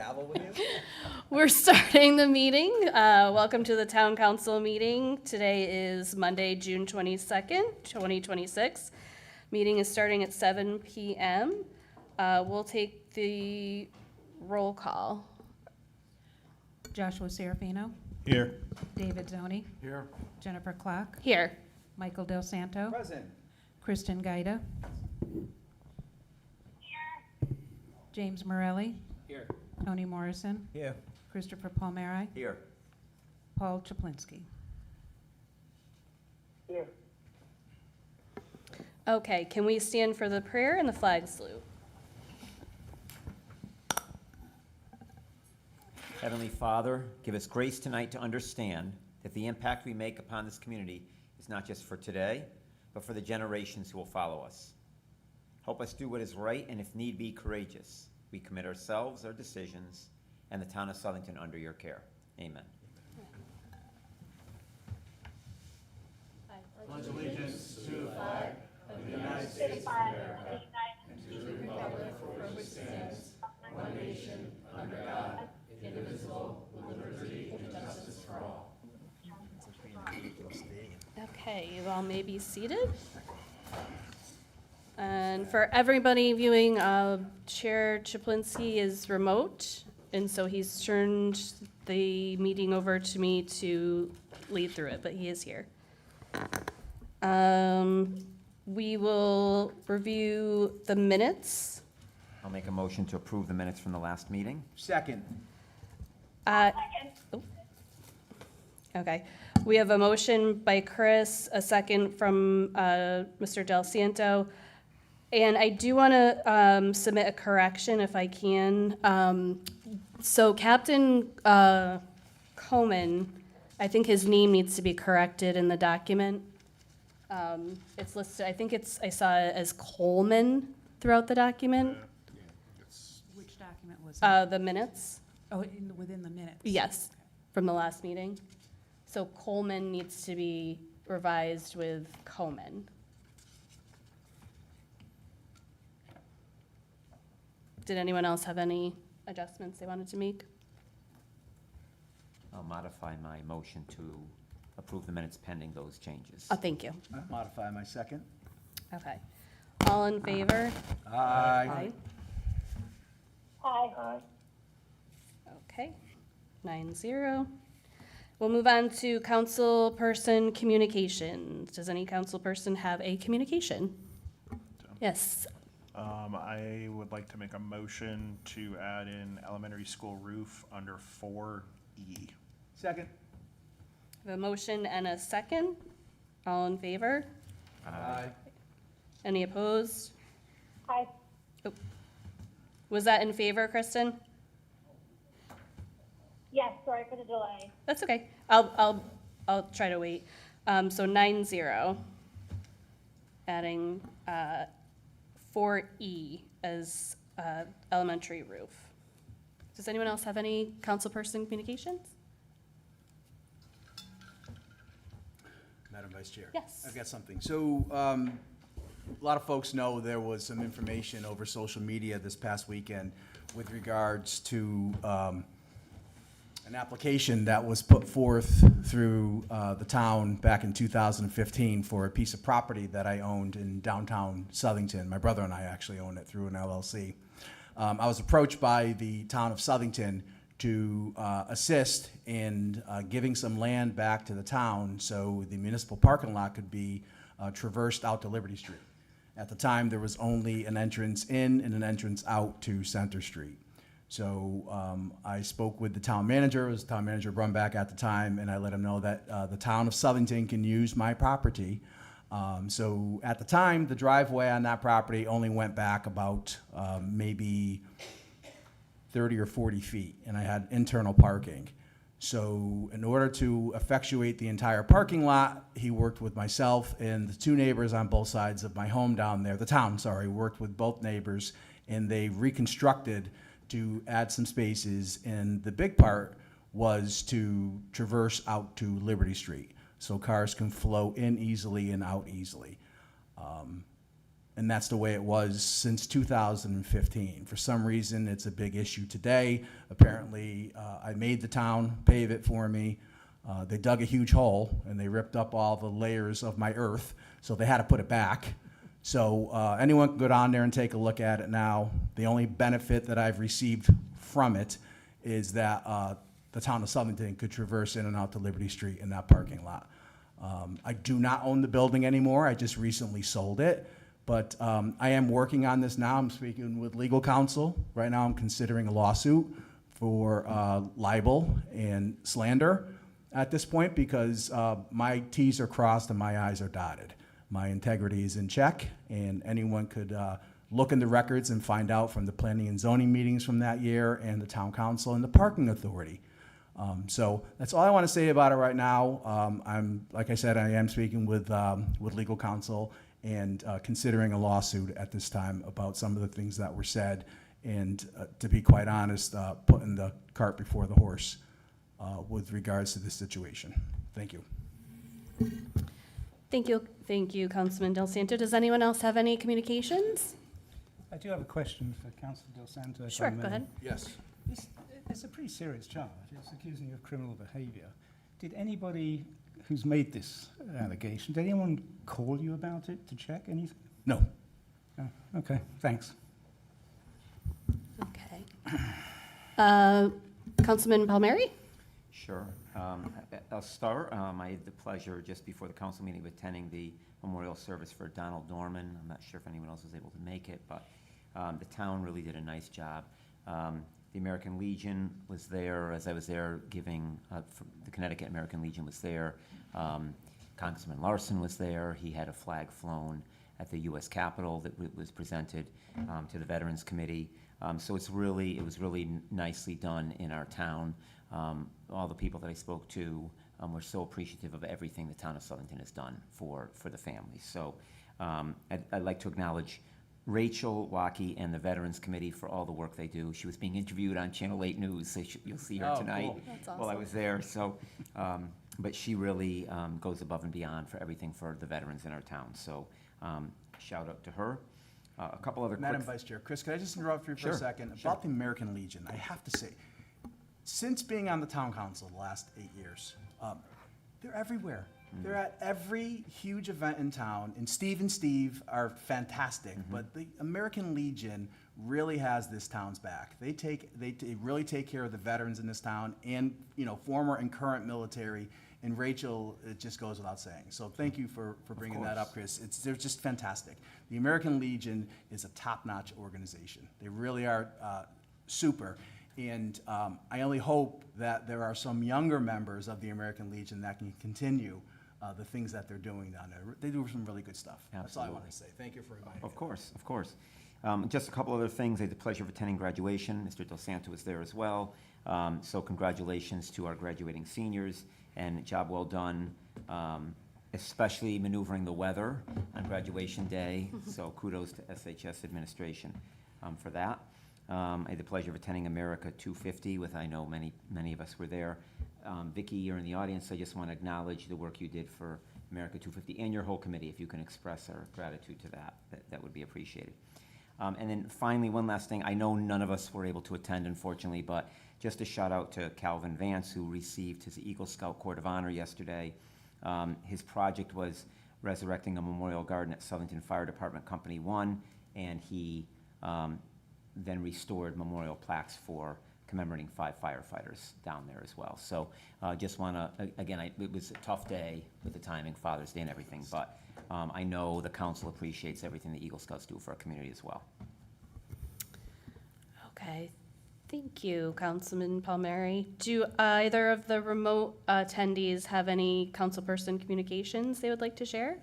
gavel with you? We're starting the meeting. Welcome to the Town Council meeting. Today is Monday, June 22nd, 2026. Meeting is starting at 7 p.m. We'll take the roll call. Joshua Serafino, Here. David Zoni, Here. Jennifer Klock, Here. Michael Del Santo, Present. Kristen Gaida, James Morelli, Here. Tony Morrison, Here. Christopher Palmeri, Here. Paul Chaplinsky. Okay, can we stand for the prayer and the flag salute? Heavenly Father, give us grace tonight to understand that the impact we make upon this community is not just for today, but for the generations who will follow us. Help us do what is right and, if need be, courageous. We commit ourselves, our decisions, and the town of Southington under your care. Amen. Pledge allegiance to the flag of the United to the States of flag America of the United and to the republic for which it stands, one nation, under God, indivisible, with liberty and justice for all. Okay, you all may be seated. And for everybody viewing, Chair Chaplinsky is remote, and so he's turned the meeting over to me to lead through it, but he is here. We will review the minutes. I'll make a motion to approve the minutes from the last meeting. Second. Okay, we have a motion by Chris, a second from Mr. Del Santo. And I do want to submit a correction if I can. So Captain Coleman, I think his name needs to be corrected in the document. It's listed, I saw it as Coleman throughout the document, Which document was it? the minutes. Oh, within the minutes? Yes, from the last meeting. So Coleman needs to be revised with Coleman. Did anyone else have any adjustments they wanted to make? I'll modify my motion to approve the minutes pending those changes. Oh, thank you. I modify my second. Okay. All in favor? Aye. Aye. Okay, 9-0. We'll move on to councilperson communications. Does any councilperson have a communication? Yes. I would like to make a motion to add in elementary school roof under 4E. Second. I have a motion and a second. All in favor? Aye. Any opposed? Aye. Was that in favor, Kristen? Yes, sorry for the delay. That's okay. I'll try to wait. So 9-0. Adding 4E as elementary roof. Does anyone else have any councilperson communications? Madam Vice Chair? Yes. I've got something. So, a lot of folks know there was some information over social media this past weekend with regards to an application that was put forth through the town back in 2015 for a piece of property that I owned in downtown Southington. My brother and I actually own it through an LLC. I was approached by the town of Southington to assist in giving some land back to the town so the municipal parking lot could be traversed out to Liberty Street. At the time, there was only an entrance in and an entrance out to Center Street. So I spoke with the town manager, it was town manager Brumback at the time, and I let him know that the town of Southington can use my property. So at the time, the driveway on that property only went back about maybe 30 or 40 feet, and I had internal parking. So in order to effectuate the entire parking lot, he worked with myself and the two neighbors on both sides of my home down there. The town, sorry, worked with both neighbors, and they reconstructed to add some spaces. And the big part was to traverse out to Liberty Street so cars can flow in easily and out easily. and that's the way it was since 2015. For some reason, it's a big issue today. Apparently, I made the town pave it for me. They dug a huge hole, and they ripped up all the layers of my earth, so they had to put it back. So anyone can go down there and take a look at it now. The only benefit that I've received from it is that the town of Southington could traverse in and out to Liberty Street in that parking lot. I do not own the building anymore. I just recently sold it. But I am working on this now. I'm speaking with legal counsel. Right now, I'm considering a lawsuit for libel and slander at this point because my T's are crossed and my I's are dotted. My integrity is in check, and anyone could look in the records and find out from the planning and zoning meetings from that year and the town council and the parking authority. So that's all I want to say about it right now. Like I said, I am speaking with legal counsel and considering a lawsuit at this time about some of the things that were said. And to be quite honest, putting the cart before the horse with regards to this situation. Thank you. Thank you, Councilman Del Santo. Does anyone else have any communications? I do have a question for Councillor Del Santo. if I Sure, may. go ahead. Yes. It's a pretty serious charge. It's accusing you of criminal behaviour. Did anybody who's made this allegation, did anyone call you about it to check anything? No. Oh, okay, thanks. Okay. Councilman Palmieri? Sure. I'll start. I had the pleasure, just before the council meeting, of attending the memorial service for Donald Norman. I'm not sure if anyone else was able to make it, but the town really did a nice job. The American Legion was there. As I was there giving, the Connecticut American Legion was there. Congressman Larson was there. He had a flag flown at the U.S. Capitol that was presented to the Veterans Committee. So it was really nicely done in our town. All the people that I spoke to were so appreciative of everything the town of Southington has done for the family. So I'd like to acknowledge Rachel Waukee and the Veterans Committee for all the work they do. She was being interviewed on Channel 8 News, so you'll see her Oh, tonight cool. That's while I awesome. was there. So, but she really goes above and beyond for everything for the veterans in our town. So shout out to her. A couple other Madam quick... Vice Chair, Chris, could I just interrupt you for Sure, a second? sure. About the American Legion, I have to say, since being on the town council the last 8 years, they're everywhere. They're at every huge event in town, and Steve are fantastic, but the American Legion really has this town's back. They really take care of the veterans in this town and, former and current military. And Rachel, it just goes without saying. So thank you for bringing that up, Chris. They're just fantastic. The American Legion is a top-notch organization. They really are super. And I only hope that there are some younger members of the American Legion that can continue the things that they're doing down there. They do some really good stuff. That's all I want to say. Thank you for reminding me. Of course, of course. Just a couple other things. I had the pleasure of attending graduation. Mr. Del Santo was there as well. So congratulations to our graduating seniors, and job well done, especially maneuvering the weather on graduation day. So kudos to SHS administration for that. I had the pleasure of attending America 250 with, I know many of us were there. Vicki, you're in the audience. I just want to acknowledge the work you did for America 250 and your whole committee. If you can express our gratitude to that would be appreciated. And then finally, one last thing. I know none of us were able to attend, unfortunately, but just a shout out to Calvin Vance, who received his Eagle Scout Court of Honor yesterday. His project was resurrecting a memorial garden at Southington Fire Department Company 1, and he then restored memorial plaques for commemorating 5 firefighters down there as well. So just want to, again, it was a tough day with the timing, Father's Day and everything, but I know the council appreciates everything the Eagle Scouts do for our community as well. Okay, thank you, Councilman Palmieri. Do either of the remote attendees have any councilperson communications they would like to share?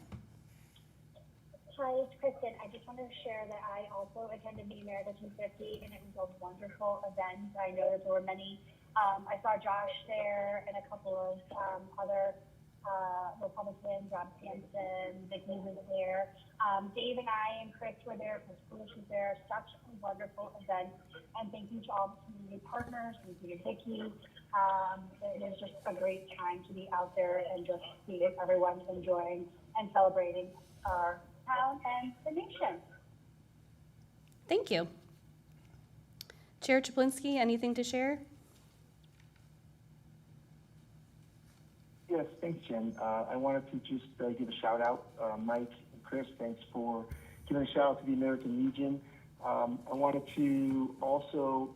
Hi, it's Kristen. I just wanted to share that I also attended the America 250, and it was a wonderful event. I know that there were many. I saw Josh there and a couple of other Republicans, Rob Sampson, Vicki was there. Dave and I and Chris were there, Chris Bush was there. Such a wonderful event. And thank you to all the community partners, thank you to Vicki. It is just a great time to be out there and just see everyone enjoying and celebrating our town and the nation. Thank you. Chair Chaplinsky, anything to share? Yes, thanks, Jen. I wanted to just give a shout out. Mike and Chris, thanks for giving a shout out to the American Legion. I wanted to also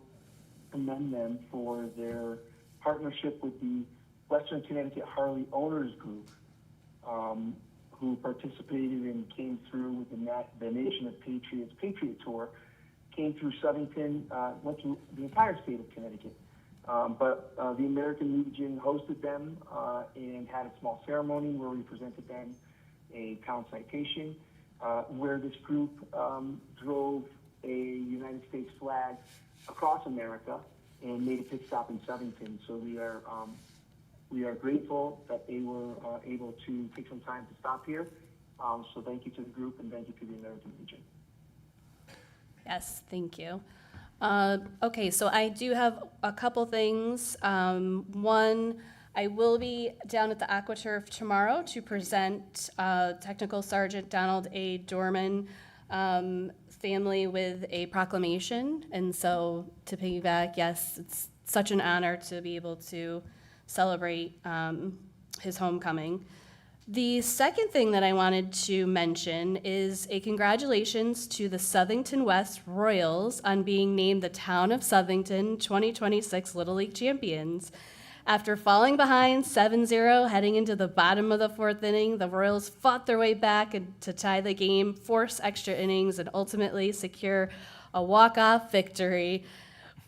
commend them for their partnership with the Western Connecticut Harley Owners Group, who participated and came through with the Nation of Patriots Patriot Tour, came through Southington, went through the entire state of Connecticut. But the American Legion hosted them and had a small ceremony where we presented them a town citation, where this group drove a United States flag across America and made a pit stop in Southington. So we are grateful that they were able to take some time to stop here. So thank you to the group and thank you to the American Legion. Yes, thank you. Okay, so I do have a couple things. One, I will be down at the AquaTurf tomorrow to present Technical Sergeant Donald A. Dorman family with a proclamation. And so to piggyback, yes, it's such an honor to be able to celebrate his homecoming. The second thing that I wanted to mention is a congratulations to the Southington West Royals on being named the Town of Southington 2026 Little League champions. After falling behind 7-0 heading into the bottom of the fourth inning, the Royals fought their way back to tie the game, force extra innings, and ultimately secure a walk-off victory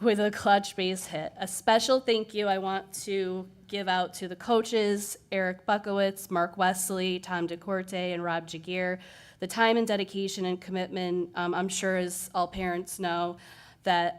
with a clutch base hit. A special thank you I want to give out to the coaches, Eric Buckowitz, Mark Wesley, Tom DeCorte, and Rob Jagir. The time and dedication and commitment, I'm sure as all parents know, that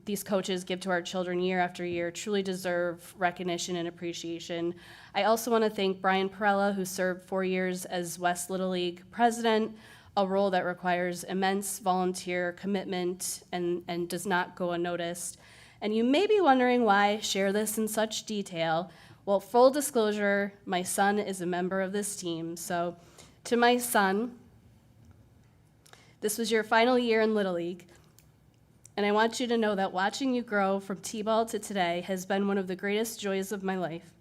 these coaches give to our children year after year truly deserve recognition and appreciation. I also want to thank Brian Perella, who served 4 years as West Little League president, a role that requires immense volunteer commitment and does not go unnoticed. And you may be wondering why I share this in such detail. Well, full disclosure, my son is a member of this team. So to my son, this was your final year in Little League. And I want you to know that watching you grow from T-ball to today has been one of the greatest joys of my life.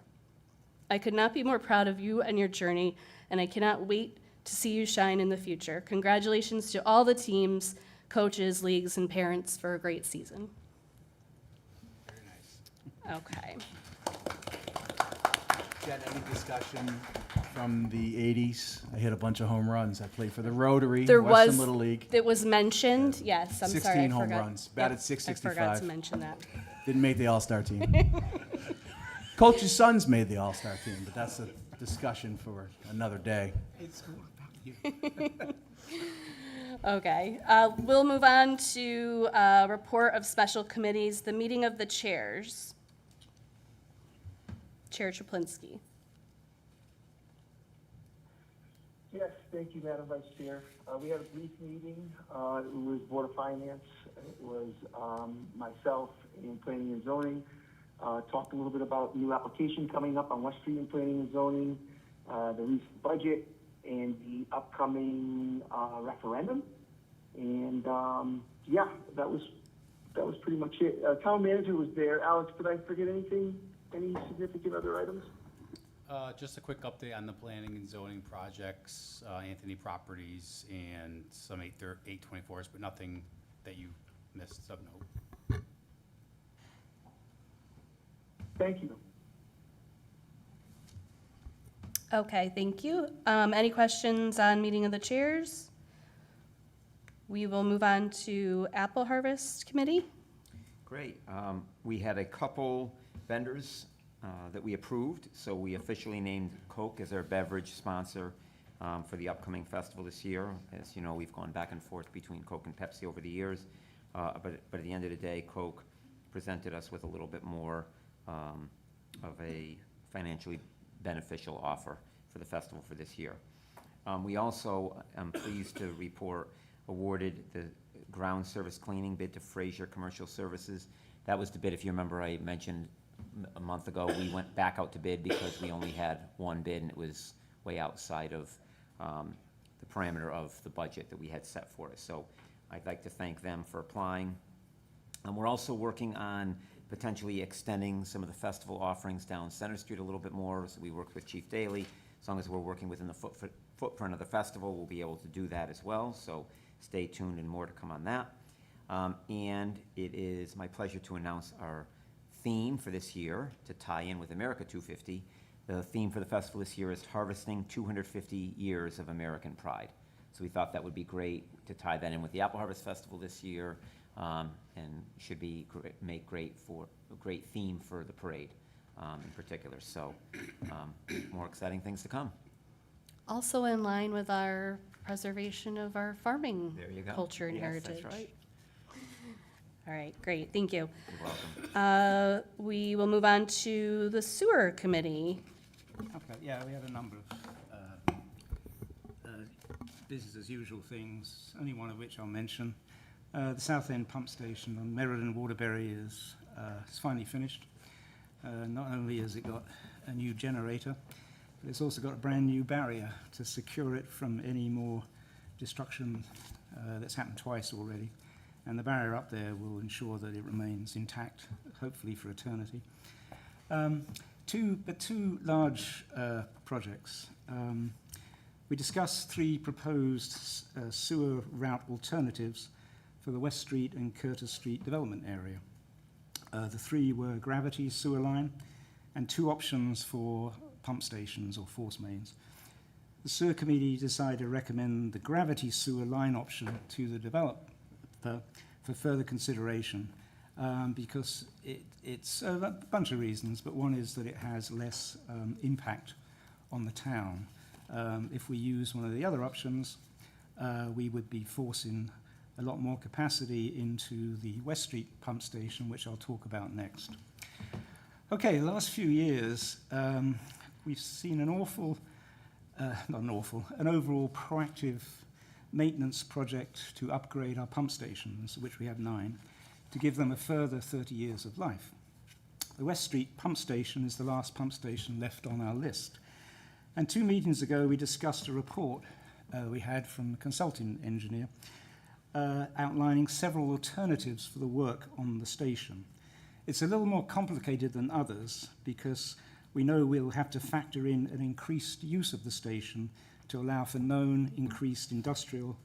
I could not be more proud of you and your journey, and I cannot wait to see you shine in the future. Congratulations to all the teams, coaches, leagues, and parents for a great season. Okay. Jen, any discussion from the 80s? I hit a bunch of home runs. I played for the Rotary, There Western was, Little League. it was mentioned, yes, I'm sorry, 16 I home forgot. runs, batted Yep, .665. I forgot to mention that. Didn't make the All-Star team. Coach's sons made the All-Star team, but that's a discussion for another day. It's all about you. Okay, we'll move on to report of special committees, the meeting of the chairs. Chair Chaplinsky. Yes, thank you, Madam Vice Chair. We had a brief meeting. It was Board of Finance. It was myself and Planning and Zoning. Talked a little bit about new application coming up on West Street in Planning and Zoning, the recent budget, and the upcoming referendum. And yeah, that was pretty much it. Town manager was there. Alex, did I forget anything? Any significant other items? Just a quick update on the planning and zoning projects, Anthony Properties and some 824s, but nothing that you missed of note. Thank you. Okay, thank you. Any questions on meeting of the chairs? We will move on to Apple Harvest Committee. Great. We had a couple vendors that we approved, so we officially named Coke as our beverage sponsor for the upcoming festival this year. As you know, we've gone back and forth between Coke and Pepsi over the years, but at the end of the day, Coke presented us with a little bit more of a financially beneficial offer for the festival for this year. We also, I'm pleased to report, awarded the ground service cleaning bid to Frazier Commercial Services. That was the bid, if you remember, I mentioned a month ago, we went back out to bid because we only had one bid and it was way outside of the parameter of the budget that we had set for us. So I'd like to thank them for applying. We're also working on potentially extending some of the festival offerings down Center Street a little bit more. So we worked with Chief Daly. As long as we're working within the footprint of the festival, we'll be able to do that as well. So stay tuned and more to come on that. And it is my pleasure to announce our theme for this year to tie in with America 250. The theme for the festival this year is Harvesting 250 Years of American Pride. So we thought that would be great to tie that in with the Apple Harvest Festival this year, and should be make great for a great theme for the parade in particular. So more exciting things to come. Also in line with our preservation of our farming There you go. culture and Yes, heritage. that's right. All right, great, thank you. You're welcome. We will move on to the sewer committee. Okay, yeah, we had a number of business as usual things, only one of which I'll mention. The South End pump station on Meriden Waterbury is finally finished. Not only has it got a new generator, but it's also got a brand new barrier to secure it from any more destruction that's happened twice already. And the barrier up there will ensure that it remains intact, hopefully for eternity. Two large projects. We discussed 3 proposed sewer route alternatives for the West Street and Curtis Street development area. The 3 were gravity sewer line and 2 options for pump stations or force mains. The sewer committee decided to recommend the gravity sewer line option to the developer for further consideration because it's a bunch of reasons, but one is that it has less impact on the town. If we use one of the other options, we would be forcing a lot more capacity into the West Street pump station, which I'll talk about next. Okay, the last few years, we've seen an overall proactive maintenance project to upgrade our pump stations, which we have 9, to give them a further 30 years of life. The West Street pump station is the last pump station left on our list. And 2 meetings ago, we discussed a report we had from a consulting engineer outlining several alternatives for the work on the station. It's a little more complicated than others because we know we'll have to factor in an increased use of the station to allow for known increased industrial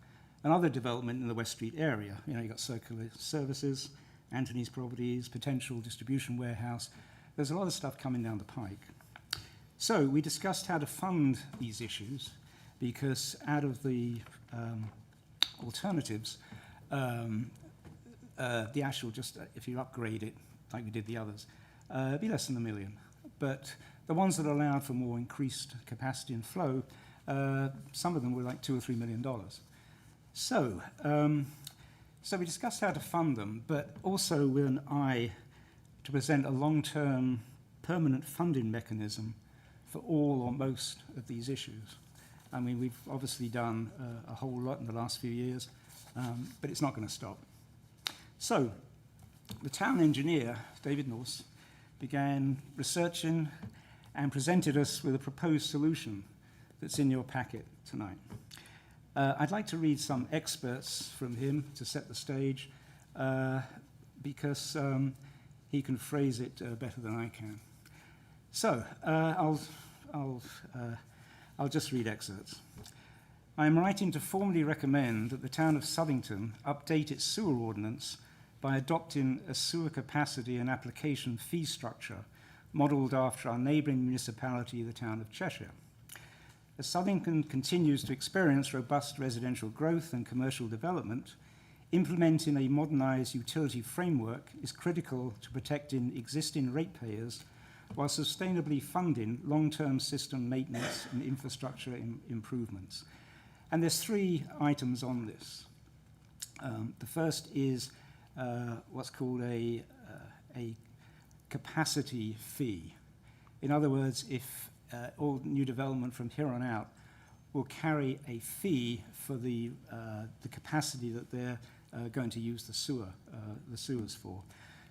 and other development in the West Street area. You know, you've got circular services, Anthony's Properties, potential distribution warehouse. There's a lot of stuff coming down the pike. So we discussed how to fund these issues because out of the alternatives, the actual just, if you upgrade it like we did the others, it'd be less than $1 million. But the ones that allowed for more increased capacity and flow, some of them were like $2 or $3 million. So we discussed how to fund them, but also with an eye to present a long-term permanent funding mechanism for all or most of these issues. I mean, we've obviously done a whole lot in the last few years, but it's not going to stop. So the town engineer, David Norse, began researching and presented us with a proposed solution that's in your packet tonight. I'd like to read some excerpts from him to set the stage because he can phrase it better than I can. So I'll just read excerpts. I am writing to formally recommend that the town of Southington update its sewer ordinance by adopting a sewer capacity and application fee structure modelled after our neighbouring municipality, the town of Cheshire. As Southington continues to experience robust residential growth and commercial development, implementing a modernised utility framework is critical to protecting existing ratepayers while sustainably funding long-term system maintenance and infrastructure improvements. And there's 3 items on this. The first is what's called a capacity fee. In other words, if all new development from here on out will carry a fee for the capacity that they're going to use the sewers for.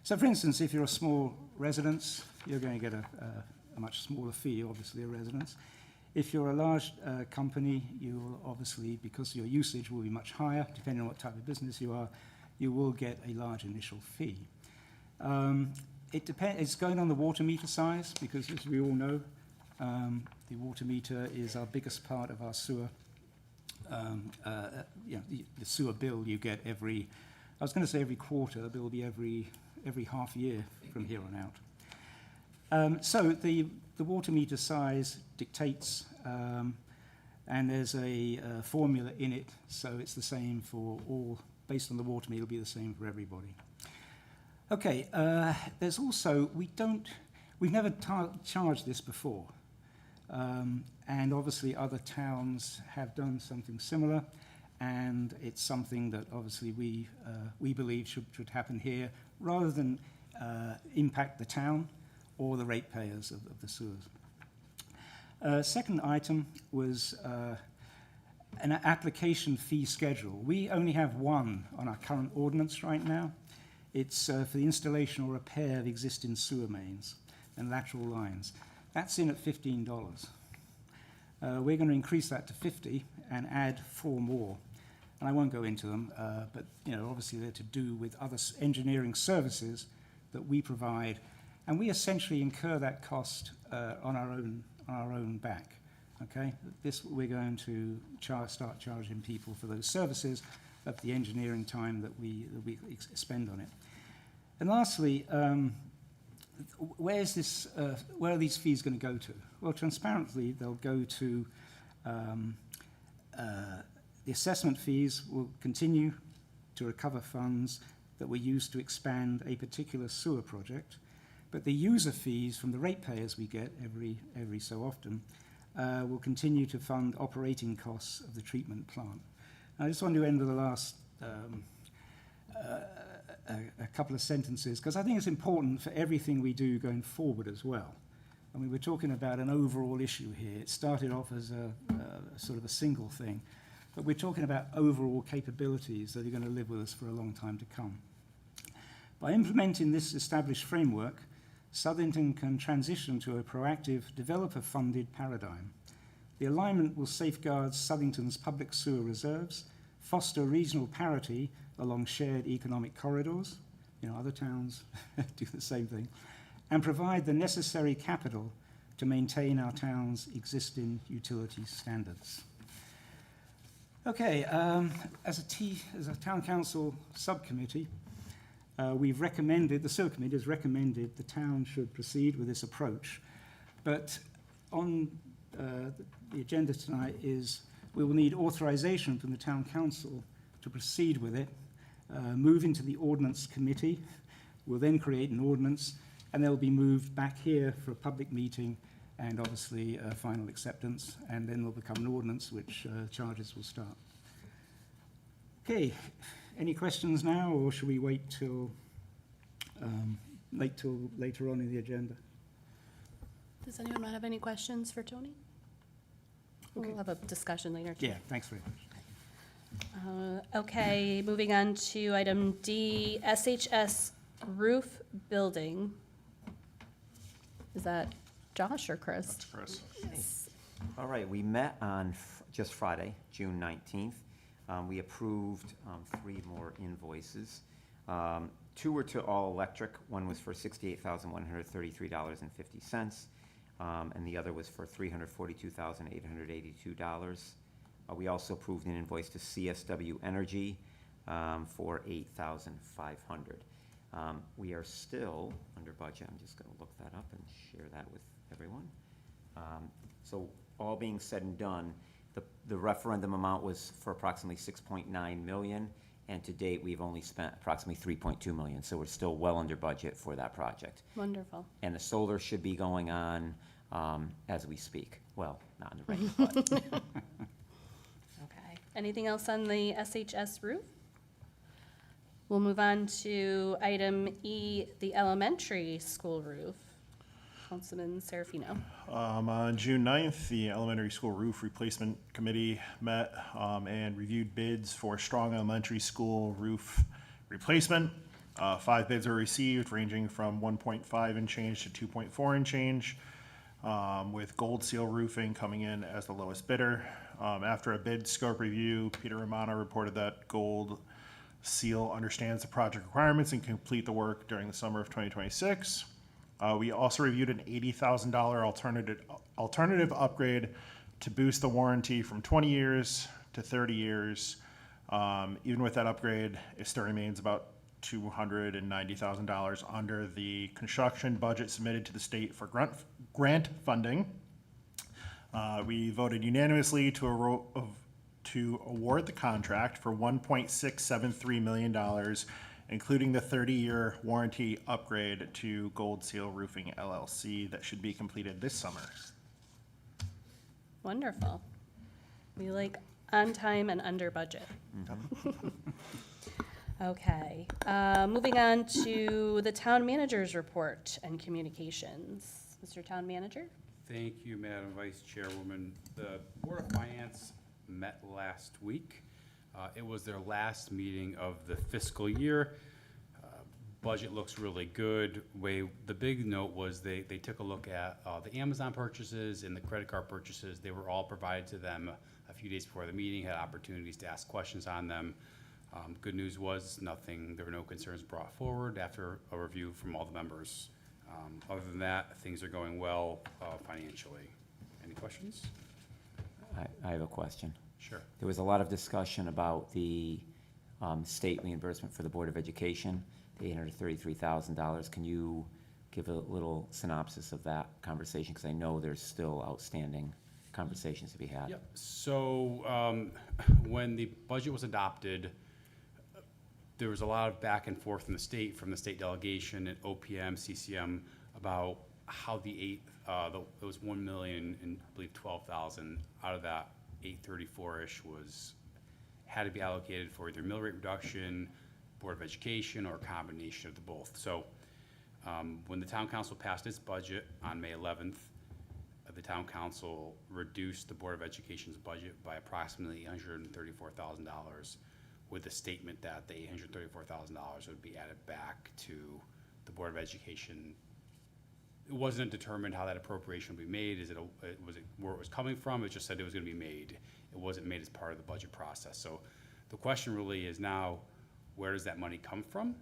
So, for instance, if you're a small residence, you're going to get a much smaller fee, obviously, a residence. If you're a large company, you will obviously, because your usage will be much higher, depending on what type of business you are, you will get a large initial fee. It depends. It's going on the water meter size, because as we all know, the water meter is our biggest part of our sewer. The sewer bill you get every, I was going to say every quarter, the bill will be every half year from here on out. So the water meter size dictates, and there's a formula in it, so it's the same for all, based on the water meter, it'll be the same for everybody. Okay, there's also, we've never charged this before. And obviously other towns have done something similar, and it's something that obviously we believe should happen here, rather than impact the town or the ratepayers of the sewers. Second item was an application fee schedule. We only have one on our current ordinance right now. It's for the installation or repair of existing sewer mains and lateral lines. That's in at $15. We're going to increase that to $50 and add 4 more. And I won't go into them, but obviously they're to do with other engineering services that we provide, and we essentially incur that cost on our own back. Okay, this we're going to start charging people for those services at the engineering time that we spend on it. And lastly, where are these fees going to go to? Well, transparently, they'll go to the assessment fees will continue to recover funds that were used to expand a particular sewer project, but the user fees from the ratepayers we get every so often will continue to fund operating costs of the treatment plant. I just want to end with the last a couple of sentences, because I think it's important for everything we do going forward as well. I mean, we're talking about an overall issue here. It started off as a sort of a single thing, but we're talking about overall capabilities that are going to live with us for a long time to come. By implementing this established framework, Southington can transition to a proactive, developer-funded paradigm. The alignment will safeguard Southington's public sewer reserves, foster regional parity along shared economic corridors, other towns do the same thing, and provide the necessary capital to maintain our town's existing utility standards. Okay, as a town council subcommittee, we've recommended, the sewer committee has recommended the town should proceed with this approach. But on the agenda tonight is we will need authorization from the town council to proceed with it, move into the ordinance committee. We'll then create an ordinance, and they'll be moved back here for a public meeting and obviously final acceptance, and then will become an ordinance which charges will start. Okay, any questions now, or should we wait till later on in the agenda? Does anyone have any questions for Tony? Okay. We'll have a discussion later, too. Yeah, thanks very much. Okay, moving on to item D, SHS roof building. Is that Josh or Chris? That's Chris. Yes. All right, we met on just Friday, June 19th. We approved 3 more invoices. 2 were to All Electric. One was for $68,133.50, and the other was for $342,882. We also approved an invoice to CSW Energy for $8,500. We are still under budget. I'm just going to look that up and share that with everyone. So all being said and done, the referendum amount was for approximately $6.9 million, and to date, we've only spent approximately $3.2 million, so we're still well under budget for that project. Wonderful. And the solar should be going on as we speak. Well, not in the rain, but Okay. Anything else on the SHS roof? We'll move on to item E, the elementary school roof. Councilman Serafino. On June 9th, the Elementary School Roof Replacement Committee met and reviewed bids for Strong Elementary School roof replacement. 5 bids were received, ranging from 1.5 and change to 2.4 and change. with Gold Seal Roofing coming in as the lowest bidder. After a bid scope review, Peter Romano reported that Gold Seal understands the project requirements and can complete the work during the summer of 2026. We also reviewed an $80,000 alternative upgrade to boost the warranty from 20 years to 30 years. Even with that upgrade, it still remains about $290,000 under the construction budget submitted to the state for grant funding. We voted unanimously to award the contract for $1.673 million, including the 30-year warranty upgrade to Gold Seal Roofing LLC that should be completed this summer. Wonderful. We like on time and under budget. Okay, moving on to the town manager's report and communications. Mr. Town Manager? Thank you, Madam Vice Chairwoman. The Board of Finance met last week. It was their last meeting of the fiscal year. Budget looks really good. The big note was they took a look at the Amazon purchases and the credit card purchases. They were all provided to them a few days before the meeting, had opportunities to ask questions on them. Good news was there were no concerns brought forward after a review from all the members. Other than that, things are going well financially. Any questions? I have a question. Sure. There was a lot of discussion about the state reimbursement for the Board of Education, the $833,000. Can you give a little synopsis of that conversation? Because I know there's still outstanding conversations to be had. Yep. So when the budget was adopted, there was a lot of back and forth from the state delegation and OPM, CCM, about how there was 1 million and I believe 12,000 out of that 834-ish had to be allocated for either mill rate reduction, Board of Education, or a combination of the both. So when the town council passed its budget on May 11th, the town council reduced the Board of Education's budget by approximately $834,000 with the statement that the $834,000 would be added back to the Board of Education. It wasn't determined how that appropriation would be made. Was it where it was coming from? It just said it was going to be made. It wasn't made as part of the budget process. So the question really is now, where does that money come from?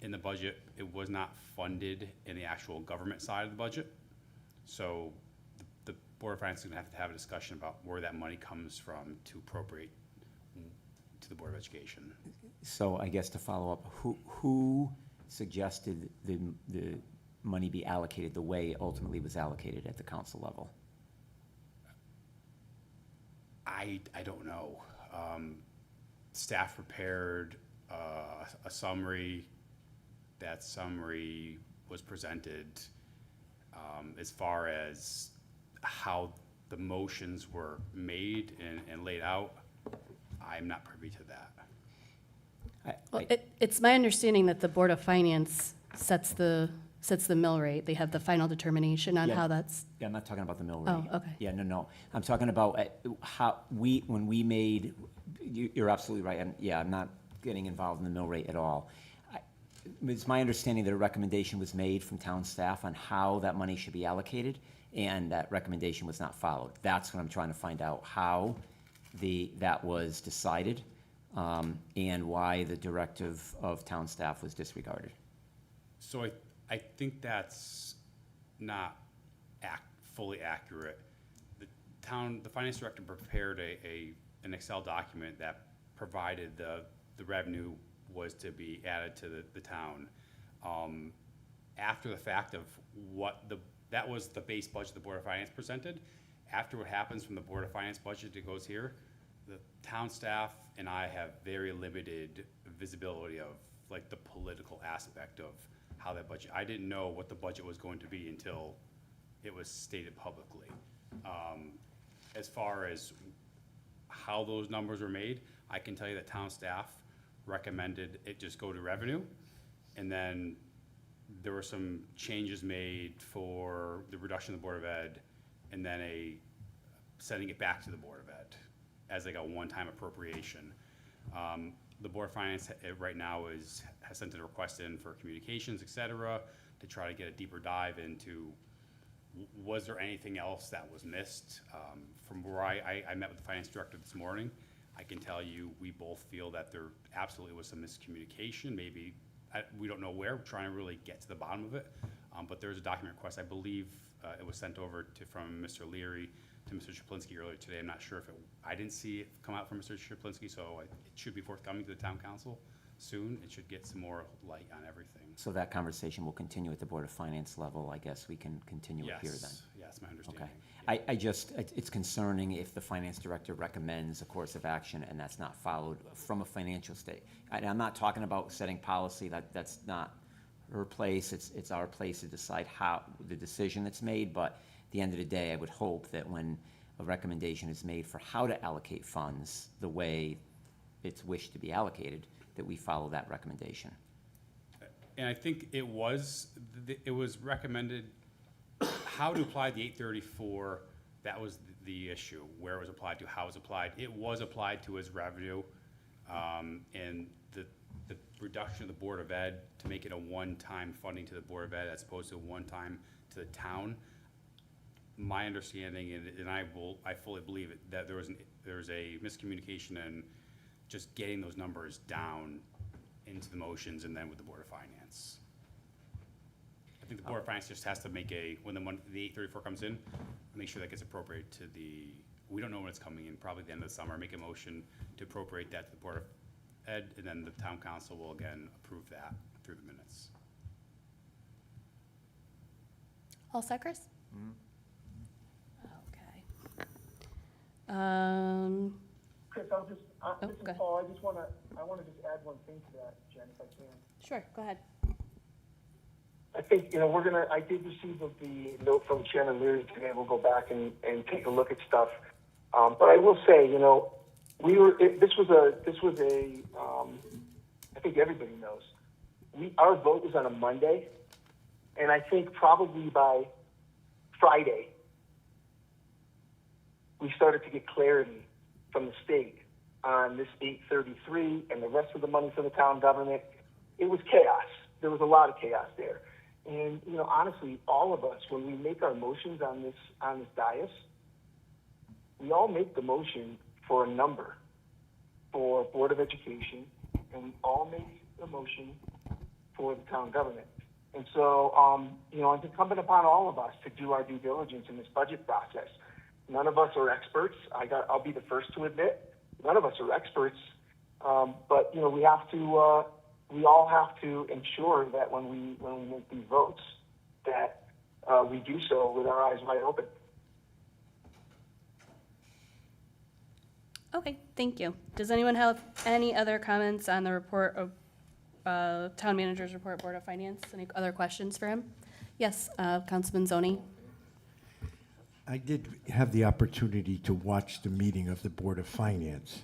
In the budget, it was not funded in the actual government side of the budget. So the Board of Finance is going to have a discussion about where that money comes from to appropriate to the Board of Education. So I guess to follow up, who suggested the money be allocated the way it ultimately was allocated at the council level? I don't know. Staff prepared a summary. That summary was presented. As far as how the motions were made and laid out, I'm not privy to that. Well, it's my understanding that the Board of Finance sets the mill rate. They have the final determination on Yeah. how that's, Yeah, I'm not talking about the mill rate. Oh, okay. Yeah, no. I'm talking about when we made, you're absolutely right, and yeah, I'm not getting involved in the mill rate at all. It's my understanding that a recommendation was made from town staff on how that money should be allocated, and that recommendation was not followed. That's what I'm trying to find out, how that was decided, and why the directive of town staff was disregarded. So I think that's not fully accurate. The finance director prepared an Excel document that provided the revenue was to be added to the town. After the fact of that was the base budget the Board of Finance presented. After what happens from the Board of Finance budget that goes here, the town staff and I have very limited visibility of like the political aspect of how that budget. I didn't know what the budget was going to be until it was stated publicly. As far as how those numbers were made, I can tell you that town staff recommended it just go to revenue, and then there were some changes made for the reduction of the Board of Ed, and then sending it back to the Board of Ed as like a one-time appropriation. The Board of Finance right now has sent a request in for communications, et cetera, to try to get a deeper dive into Was there anything else that was missed? From where I met with the finance director this morning, I can tell you, we both feel that there absolutely was some miscommunication, maybe, we don't know where, we're trying to really get to the bottom of it. But there's a document request, I believe, it was sent over from Mr. Leary to Mr. Chaplinsky earlier today. I'm not sure if I didn't see it come out from Mr. Chaplinsky, so it should be forthcoming to the town council soon. It should get some more light on everything. So that conversation will continue at the Board of Finance level. I guess we can continue it here then. Yes, my Okay. understanding. It's concerning if the finance director recommends a course of action and that's not followed from a financial state. And I'm not talking about setting policy, that's not her place, it's our place to decide how, the decision that's made, but at the end of the day, I would hope that when a recommendation is made for how to allocate funds the way it's wished to be allocated, that we follow that recommendation. And I think it was recommended how to apply the 834, that was the issue, where it was applied to, how it was applied. It was applied to as revenue, and the reduction of the Board of Ed to make it a one-time funding to the Board of Ed as opposed to a one-time to the town. My understanding, and I fully believe it, that there's a miscommunication in just getting those numbers down into the motions and then with the Board of Finance. I think the Board of Finance just has to make when the 834 comes in, make sure that gets appropriated to we don't know when it's coming in, probably the end of the summer, make a motion to appropriate that to the Board of Ed, and then the town council will again approve that through the minutes. All set, Chris? Okay. Chris, this is go ahead. Paul, I wanna just add one thing to that, Jen, if I can. Sure, go ahead. I think, I did receive the note from Chairman Leary today. We'll go back and take a look at stuff. But I will say, this was a, I think everybody knows. Our vote was on a Monday, and I think probably by Friday, we started to get clarity from the state on this 833 and the rest of the money for the town government. It was chaos. There was a lot of chaos there. And, honestly, all of us, when we make our motions on this dais, we all make the motion for a number for Board of Education, and we all make the motion for the town government. And so, it's incumbent upon all of us to do our due diligence in this budget process. None of us are experts. I'll be the first to admit, none of us are experts. But, we all have to ensure that when we make these votes, that we do so with our eyes wide open. Okay, thank you. Does anyone have any other comments on the report of Town Manager's Report, Board of Finance? Any other questions for him? Yes, Councilman Zoni. I did have the opportunity to watch the meeting of the Board of Finance.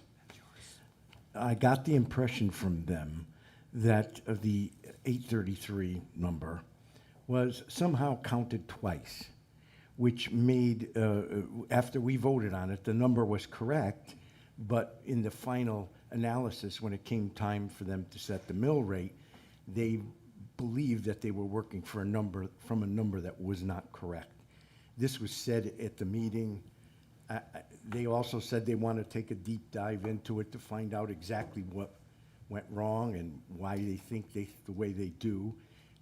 I got the impression from them that the 833 number was somehow counted twice, which made, after we voted on it, the number was correct, but in the final analysis, when it came time for them to set the mill rate, they believed that they were working for a number that was not correct. This was said at the meeting. They also said they want to take a deep dive into it to find out exactly what went wrong and why they think the way they do.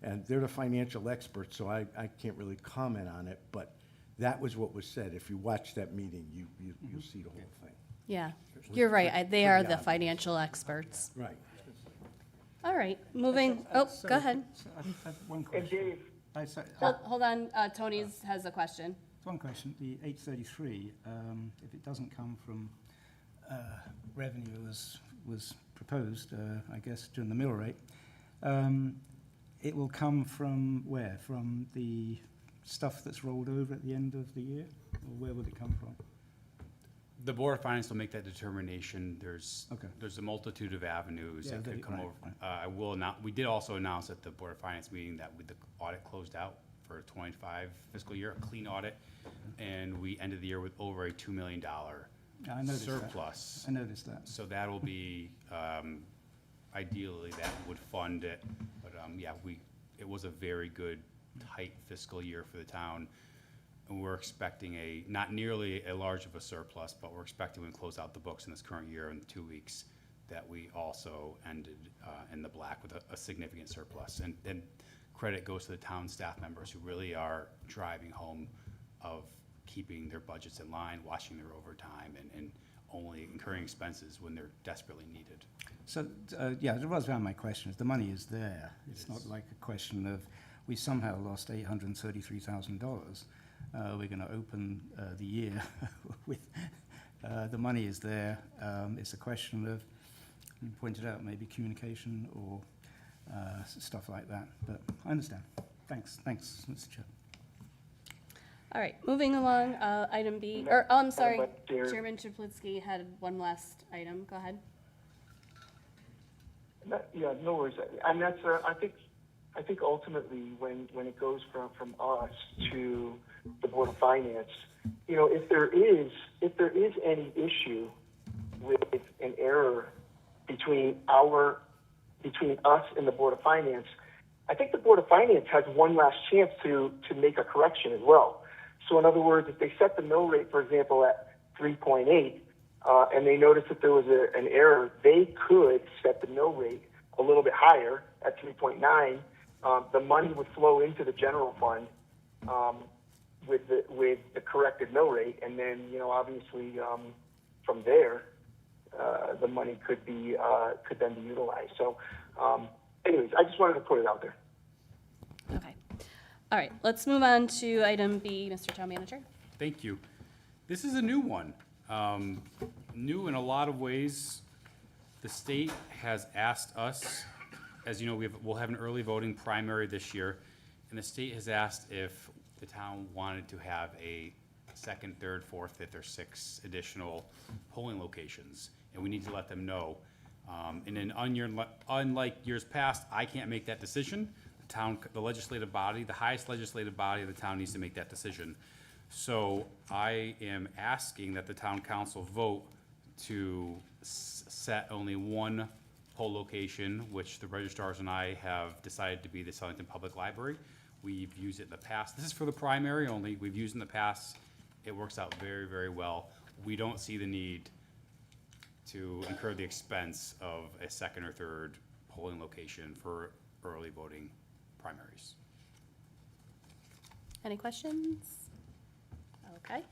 And they're the financial experts, so I can't really comment on it, but that was what was said. If you watch that meeting, you'll see the whole thing. Yeah, you're right. They are the obvious. financial experts. Right. All right, moving, go ahead. I have one And question. Dave, Hold on, Tony has a question. One question, the 833, if it doesn't come from revenue as was proposed, I guess, during the mill rate, it will come from where? From the stuff that's rolled over at the end of the year? Or where would it come from? The Board of Finance will make that determination. There's Okay. a multitude of avenues Yeah, that could come right, over. We did also announce at the Board of Finance meeting that with the audit closed out for 25 fiscal year, a clean audit, and we ended the year with over a $2 million I noticed that. surplus. I noticed that. So that'll be, ideally, that would fund it. But, it was a very good, tight fiscal year for the town. and we're expecting not nearly a large of a surplus, but we're expecting when we close out the books in this current year in 2 weeks, that we also ended in the black with a significant surplus. And credit goes to the town staff members who really are driving home of keeping their budgets in line, watching their overtime, and only incurring expenses when they're desperately needed. So, yeah, that was around my questions. The money is there. It's not like a question of, we somehow lost $833,000. We're going to open the year with, the money is there. It's a question of, you pointed out, maybe communication or stuff like that. But I understand. Thanks, Mr. Chair. All right, moving along, item B, or, oh, I'm sorry, Chair. Chairman Chaplinsky had one last item. Go ahead. Yeah, no worries. And that's, I think ultimately when it goes from us to the Board of Finance, you know, if there is any issue with an error between us and the Board of Finance, I think the Board of Finance has one last chance to make a correction as well. So in other words, if they set the mill rate, for example, at 3.8, and they noticed that there was an error, they could set the mill rate a little bit higher at 3.9. The money would flow into the general fund with the corrected mill rate, and then, you know, obviously from there, the money could then be utilized. So, anyways, I just wanted to put it out there. Okay. All right, let's move on to item B, Mr. Town Manager. Thank you. This is a new one. New in a lot of ways. The state has asked us, as you know, we'll have an early voting primary this year, and the state has asked if the town wanted to have a second, third, fourth, fifth, or sixth additional polling locations, and we need to let them know. And then unlike years past, I can't make that decision. The legislative body, the highest legislative body of the town needs to make that decision. So I am asking that the town council vote to set only one poll location, which the registrars and I have decided to be the Southington Public Library. We've used it in the past. This is for the primary only. We've used it in the past. It works out very, very well. We don't see the need to incur the expense of a second or third polling location for early voting primaries. Any questions? Okay.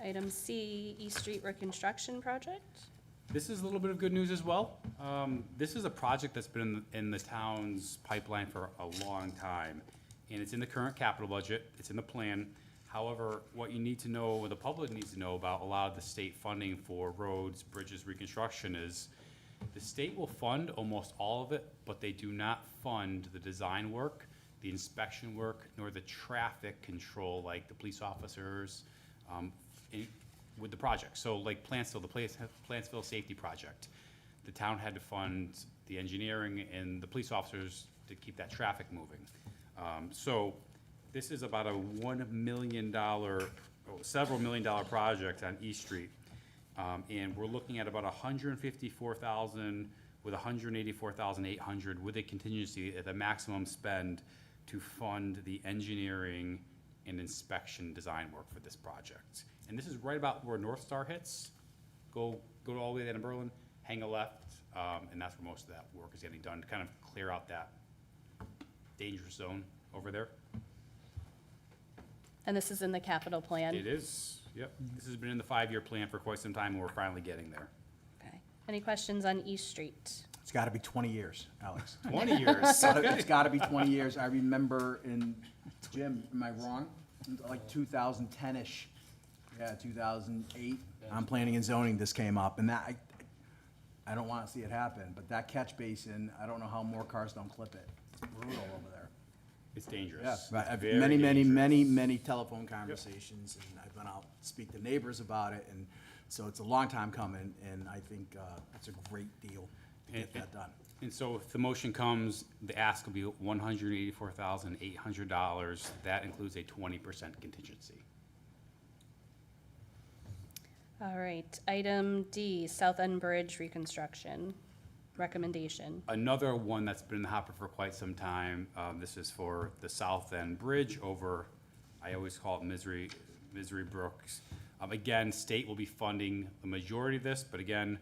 Item C, East Street Reconstruction Project. This is a little bit of good news as well. This is a project that's been in the town's pipeline for a long time, and it's in the current capital budget, it's in the plan. However, what you need to know, what the public needs to know about a lot of the state funding for roads, bridges, reconstruction is the state will fund almost all of it, but they do not fund the design work, the inspection work, nor the traffic control, like the police officers, with the project. So like Plantsville, the Plantsville Safety Project, the town had to fund the engineering and the police officers to keep that traffic moving. So this is about a $1 million, several $1 million project on East Street. And we're looking at about $154,000 with $184,800 with a contingency at the maximum spend to fund the engineering and inspection design work for this project. And this is right about where North Star hits. Go all the way down to Berlin, hang a left, and that's where most of that work is getting done to kind of clear out that dangerous zone over there. And this is in the capital plan. It is, yep. This has been in the 5-year plan for quite some time, and we're finally getting there. Okay. Any questions on East Street? It's got to be 20 years, Alex. 20 years. It's got to be 20 years. I remember Jim, am I wrong? Like 2010-ish, yeah, 2008, on planning and zoning, this came up, and that, I don't want to see it happen, but that catch basin, I don't know how more cars don't clip it. It's brutal over there. It's dangerous. Yeah, but I've Very many telephone conversations, and I've been out to speak to neighbors about it, and so it's a long time coming, and I think it's a great deal to get that done. And so if the motion comes, the ask will be $184,800. That includes a 20% contingency. All right. Item D, South End Bridge reconstruction recommendation. Another one that's been in the hopper for quite some time. This is for the South End Bridge over I always call it Misery Brooks. Again, state will be funding the majority of this, but again,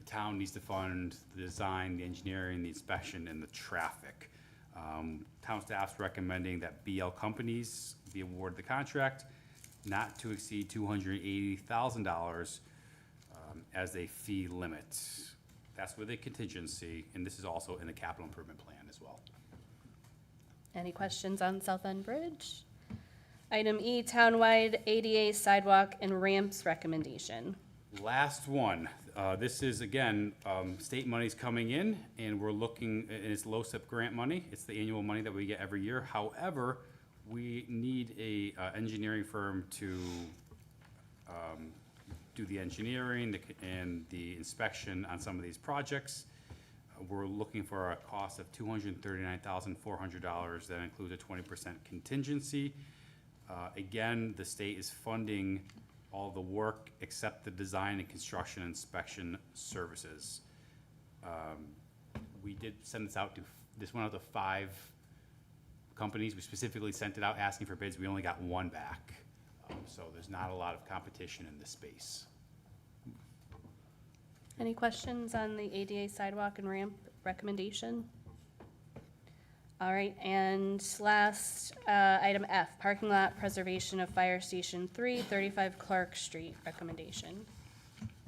the town needs to fund the design, the engineering, the inspection, and the traffic. Town staff's recommending that BL Companies be awarded the contract, not to exceed $280,000 as a fee limit. That's with a contingency, and this is also in the capital improvement plan as well. Any questions on South End Bridge? Item E, townwide ADA sidewalk and ramps recommendation. Last one, this is, again, state money's coming in, and we're looking, and it's LoCIP grant money. It's the annual money that we get every year. However, we need a engineering firm to do the engineering and the inspection on some of these projects. We're looking for a cost of $239,400. That includes a 20% contingency. Again, the state is funding all the work except the design and construction inspection services. We did send this out to, this went out to 5 companies. We specifically sent it out asking for bids. We only got 1 back. So there's not a lot of competition in this space. Any questions on the ADA sidewalk and ramp recommendation? All right, and last, item F, parking lot preservation of Fire Station 3, 35 Clark Street recommendation.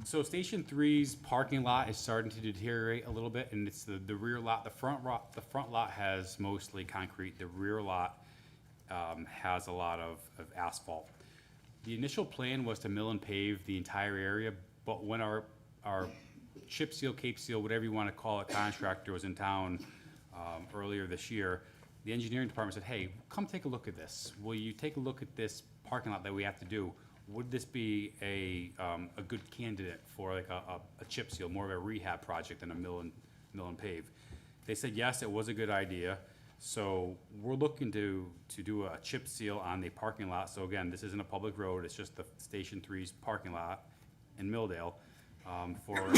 So Station 3's parking lot is starting to deteriorate a little bit, and it's the rear lot. The front lot has mostly concrete. The rear lot has a lot of asphalt. The initial plan was to mill and pave the entire area, but when our chip seal, cape seal, whatever you want to call it, contractor was in town earlier this year, the engineering department said, hey, come take a look at this. Will you take a look at this parking lot that we have to do? Would this be a good candidate for like a chip seal, more of a rehab project than a mill and pave? They said, yes, it was a good idea. So we're looking to do a chip seal on the parking lot. So again, this isn't a public road, it's just the Station 3's parking lot in Milldale for a,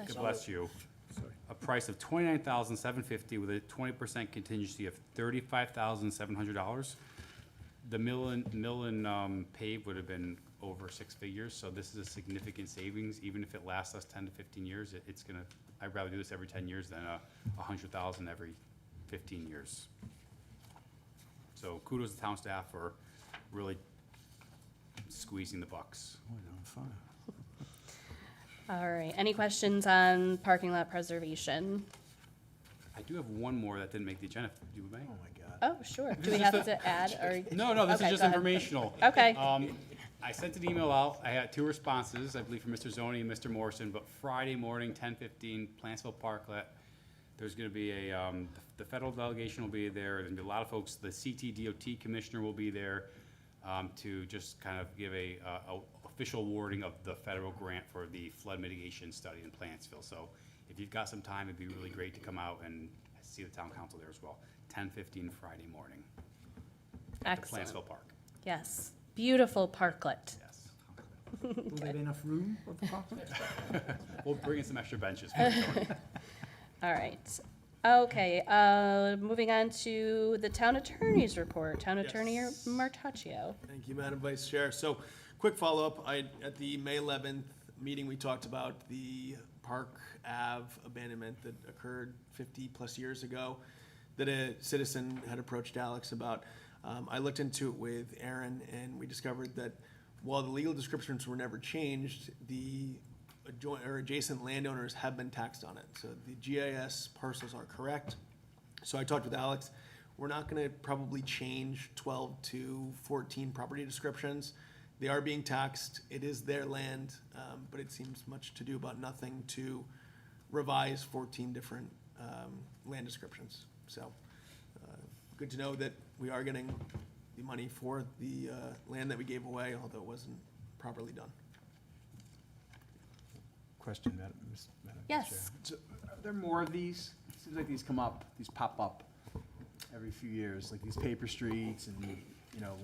God bless you, a price of $29,750 with a 20% contingency of $35,700. The mill and pave would have been over 6 figures, so this is a significant savings. Even if it lasts us 10 to 15 years, it's gonna, I'd rather do this every 10 years than $100,000 every 15 years. So kudos to town staff for really squeezing the bucks. All right, any questions on parking lot preservation? I do have one more that didn't make the agenda. Do you, May? Oh, my God. Oh, sure. Do we have to add or? No, this Okay, is just go ahead. informational. Okay. I sent an email out. I had 2 responses, I believe from Mr. Zoni and Mr. Morrison, but Friday morning, 10:15, Plantsville Parklet, there's gonna be a, the federal delegation will be there. There's gonna be a lot of folks. The CTDOT commissioner will be there, to just kind of give a official awarding of the federal grant for the flood mitigation study in Plantsville. So if you've got some time, it'd be really great to come out and see the town council there as well. 10:15 Friday morning. At the Excellent. Plantsville Park, Yes, beautiful parklet. yes. Will there be enough room for the parking? We'll bring in some extra benches for the Tony. All right. Okay, moving on to the town attorney's report. Town Attorney Yes. Martaccio. Thank you, Madam Vice Chair. So, quick follow-up, at the May 11th meeting, we talked about the Park Ave abandonment that occurred 50-plus years ago, that a citizen had approached Alex about. I looked into it with Aaron, and we discovered that while the legal descriptions were never changed, the adjacent landowners have been taxed on it. So the GIS parcels are correct. So I talked with Alex. We're not gonna probably change 12 to 14 property descriptions. They are being taxed. It is their land, but it seems much to do about nothing to revise 14 different land descriptions. So good to know that we are getting the money for the land that we gave away, although it wasn't properly done. Question, Madam Vice Yes. Chair. So, are there more of these? Seems like these pop up every few years, like these paper streets and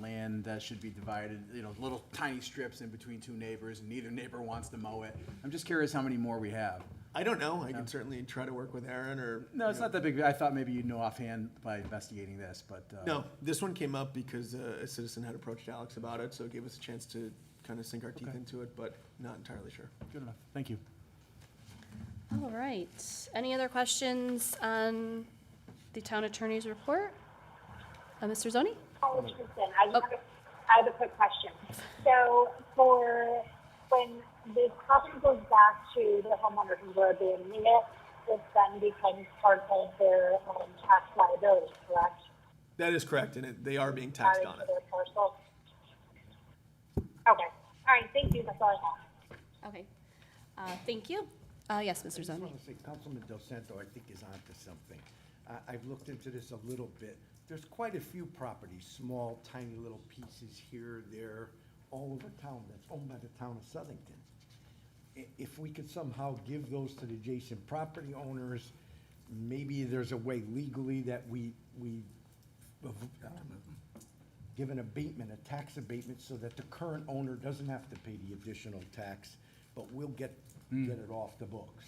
land that should be divided, little tiny strips in between two neighbors, and neither neighbor wants to mow it. I'm just curious how many more we have. I don't know. I can certainly try to work with Aaron or. No, it's not that big. I thought maybe you'd know offhand by investigating this, but. No, this one came up because a citizen had approached Alex about it, so it gave us a chance to kind of sink our teeth Okay. into it, but not entirely sure. Good enough. Thank you. All right. Any other questions on the town attorney's report? Mr. Zoni? Hi, it's Kristen. I have a quick question. So when the property goes back to the homeowner who were abandoning it, it then becomes part of their tax liability, correct? That is correct, and they are being taxed Added on to it. their parcel. Okay. All right. Thank you. That's all I have. Okay. Thank you. Yes, Mr. I just Zoni. want to say, Councilman Del Santo, I think, is onto something. I've looked into this a little bit. There's quite a few properties, small, tiny little pieces here, there, all over town that's owned by the town of Southington. If we could somehow give those to the adjacent property owners, maybe there's a way legally that we give an abatement, a tax abatement, so that the current owner doesn't have to pay the additional tax, but we'll get it off the books.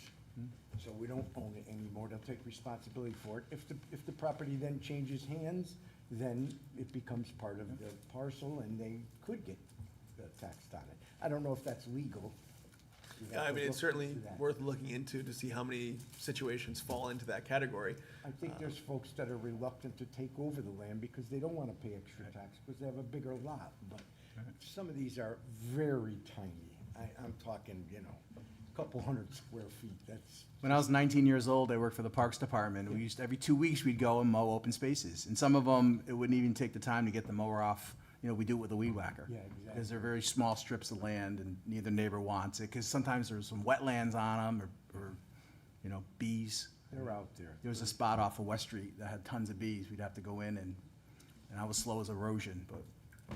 So we don't own it anymore, they'll take responsibility for it. If the property then changes hands, then it becomes part of the parcel and they could get taxed on it. I don't know if that's legal. We'd have I to mean, it's look certainly into that. worth looking into to see how many situations fall into that category. I think there's folks that are reluctant to take over the land because they don't want to pay extra tax because they have a bigger lot. But some of these are very tiny. I'm talking, a couple hundred square feet. That's, When I was 19 years old, I worked for the Parks Department. We used, every 2 weeks, we'd go and mow open spaces. And some of them, it wouldn't even take the time to get the mower off. We do it with a weed whacker. Yeah, exactly. Because they're very small strips of land and neither neighbor wants it. Because sometimes there's some wetlands on them or bees. they're out there. There was a spot off of West Street that had tons of bees. We'd have to go in and I was slow as erosion, but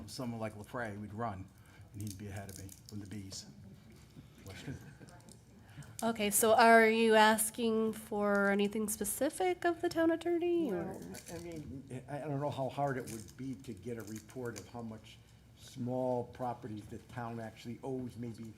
someone like LaPrey, we'd run and he'd be ahead of me from the bees. West Street. Okay, so are you asking for anything specific of the town attorney? or- I mean, I don't know how hard it would be to get a report of how much small properties the town actually owes. Maybe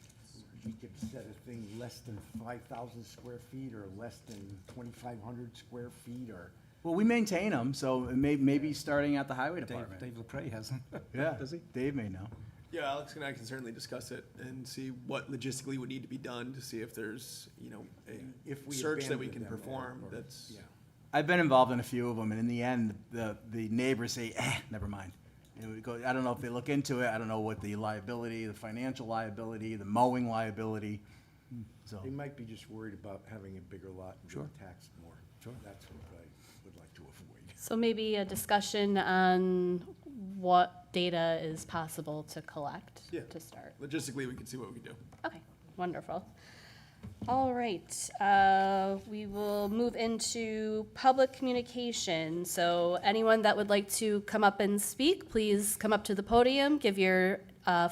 we could set a thing less than 5,000 square feet or less than 2,500 square feet or. Well, we maintain them, so maybe starting at the highway department. Dave LaPrey has them. Yeah, does he? Dave may know. Yeah, Alex and I can certainly discuss it and see what logistically would need to be done to see if there's, If a we search that we abandon can them perform or- that's. Yeah. I've been involved in a few of them, and in the end, the neighbors say, never mind. We go, I don't know if they look into it, I don't know what the liability, the financial liability, the mowing liability, so. They might be just worried about having a bigger lot and Sure. being taxed more. Sure. That's what I would like to avoid. So maybe a discussion on what data is possible to collect Yeah. to start. Logistically, we can see what we can do. Okay, wonderful. All right, we will move into public communication. So anyone that would like to come up and speak, please come up to the podium, give your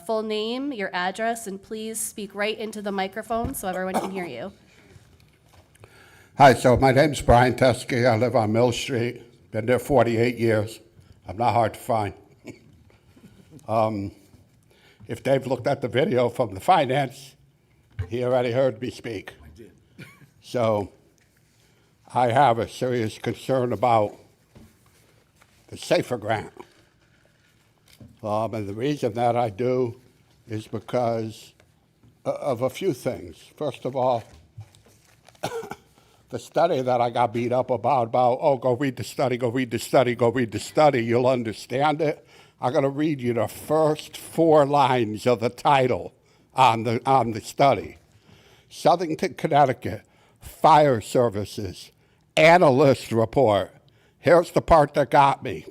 full name, your address, and please speak right into the microphone so everyone can hear you. Hi, so my name's Brian Teskey. I live on Mill Street. Been there 48 years. I'm not hard to find. If Dave looked at the video from the finance, he already heard me speak. I did. So I have a serious concern about the SAFER grant. And the reason that I do is because of a few things. First of all, the study that I got beat up about, go read the study, go read the study, go read the study, you'll understand it. I'm going to read you the first 4 lines of the title on the study. Southington, Connecticut, Fire Services, Analyst Report. Here's the part that got me.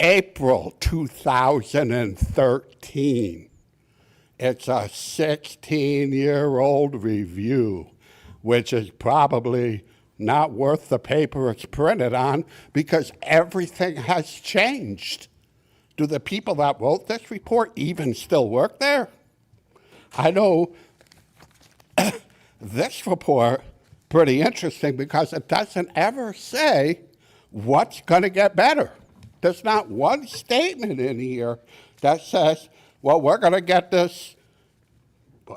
April 2013. It's a 16-year-old review, which is probably not worth the paper it's printed on because everything has changed. Do the people that wrote this report even still work there? I know this report, pretty interesting because it doesn't ever say what's going to get better. There's not one statement in here that says, well, we're going to get this.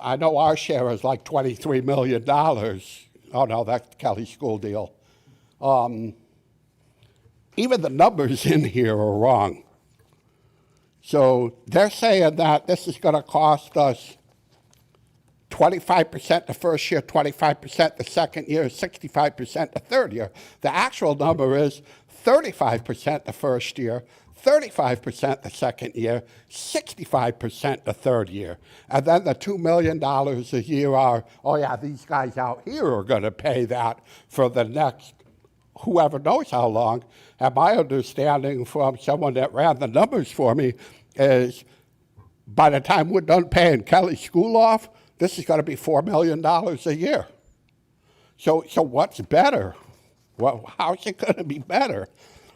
I know our share is like $23 million. Oh, no, that's the Kelly School deal. Even the numbers in here are wrong. So they're saying that this is going to cost us 25% the first year, 25% the second year, 65% the third year. The actual number is 35% the first year, 35% the second year, 65% the third year. And then the $2 million a year are, oh yeah, these guys out here are going to pay that for the next whoever knows how long. And my understanding from someone that ran the numbers for me is by the time we're done paying Kelly School off, this is going to be $4 million a year. So what's better? Well, how's it going to be better?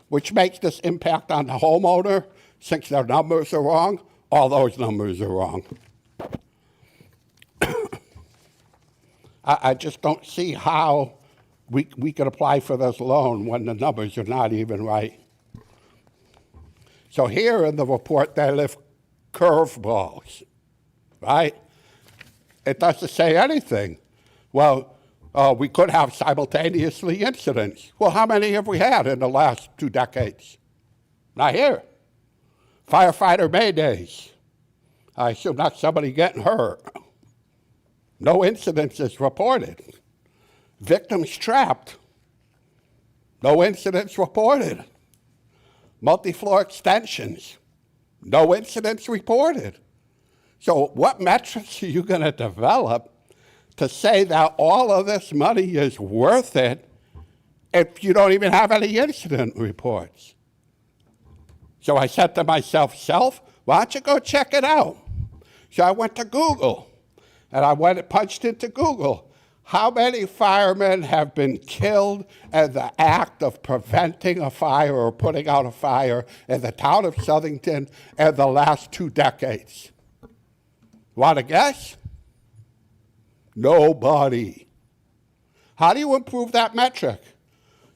Which makes this impact on the homeowner, since their numbers are wrong, all those numbers are wrong. I just don't see how we could apply for this loan when the numbers are not even right. So here in the report, they lift curveballs, right? It doesn't say anything. Well, we could have simultaneously incidents. Well, how many have we had in the last 2 decades? Not here. Firefighter maydays. I assume not somebody getting hurt. No incidents is reported. Victims trapped. No incidents reported. Multi-floor extensions. No incidents reported. So what metrics are you going to develop to say that all of this money is worth it if you don't even have any incident reports? So I said to myself, why don't you go check it out? So I went to Google, and I went and punched into Google, how many firemen have been killed in the act of preventing a fire or putting out a fire in the town of Southington in the last 2 decades? Want to guess? Nobody. How do you improve that metric?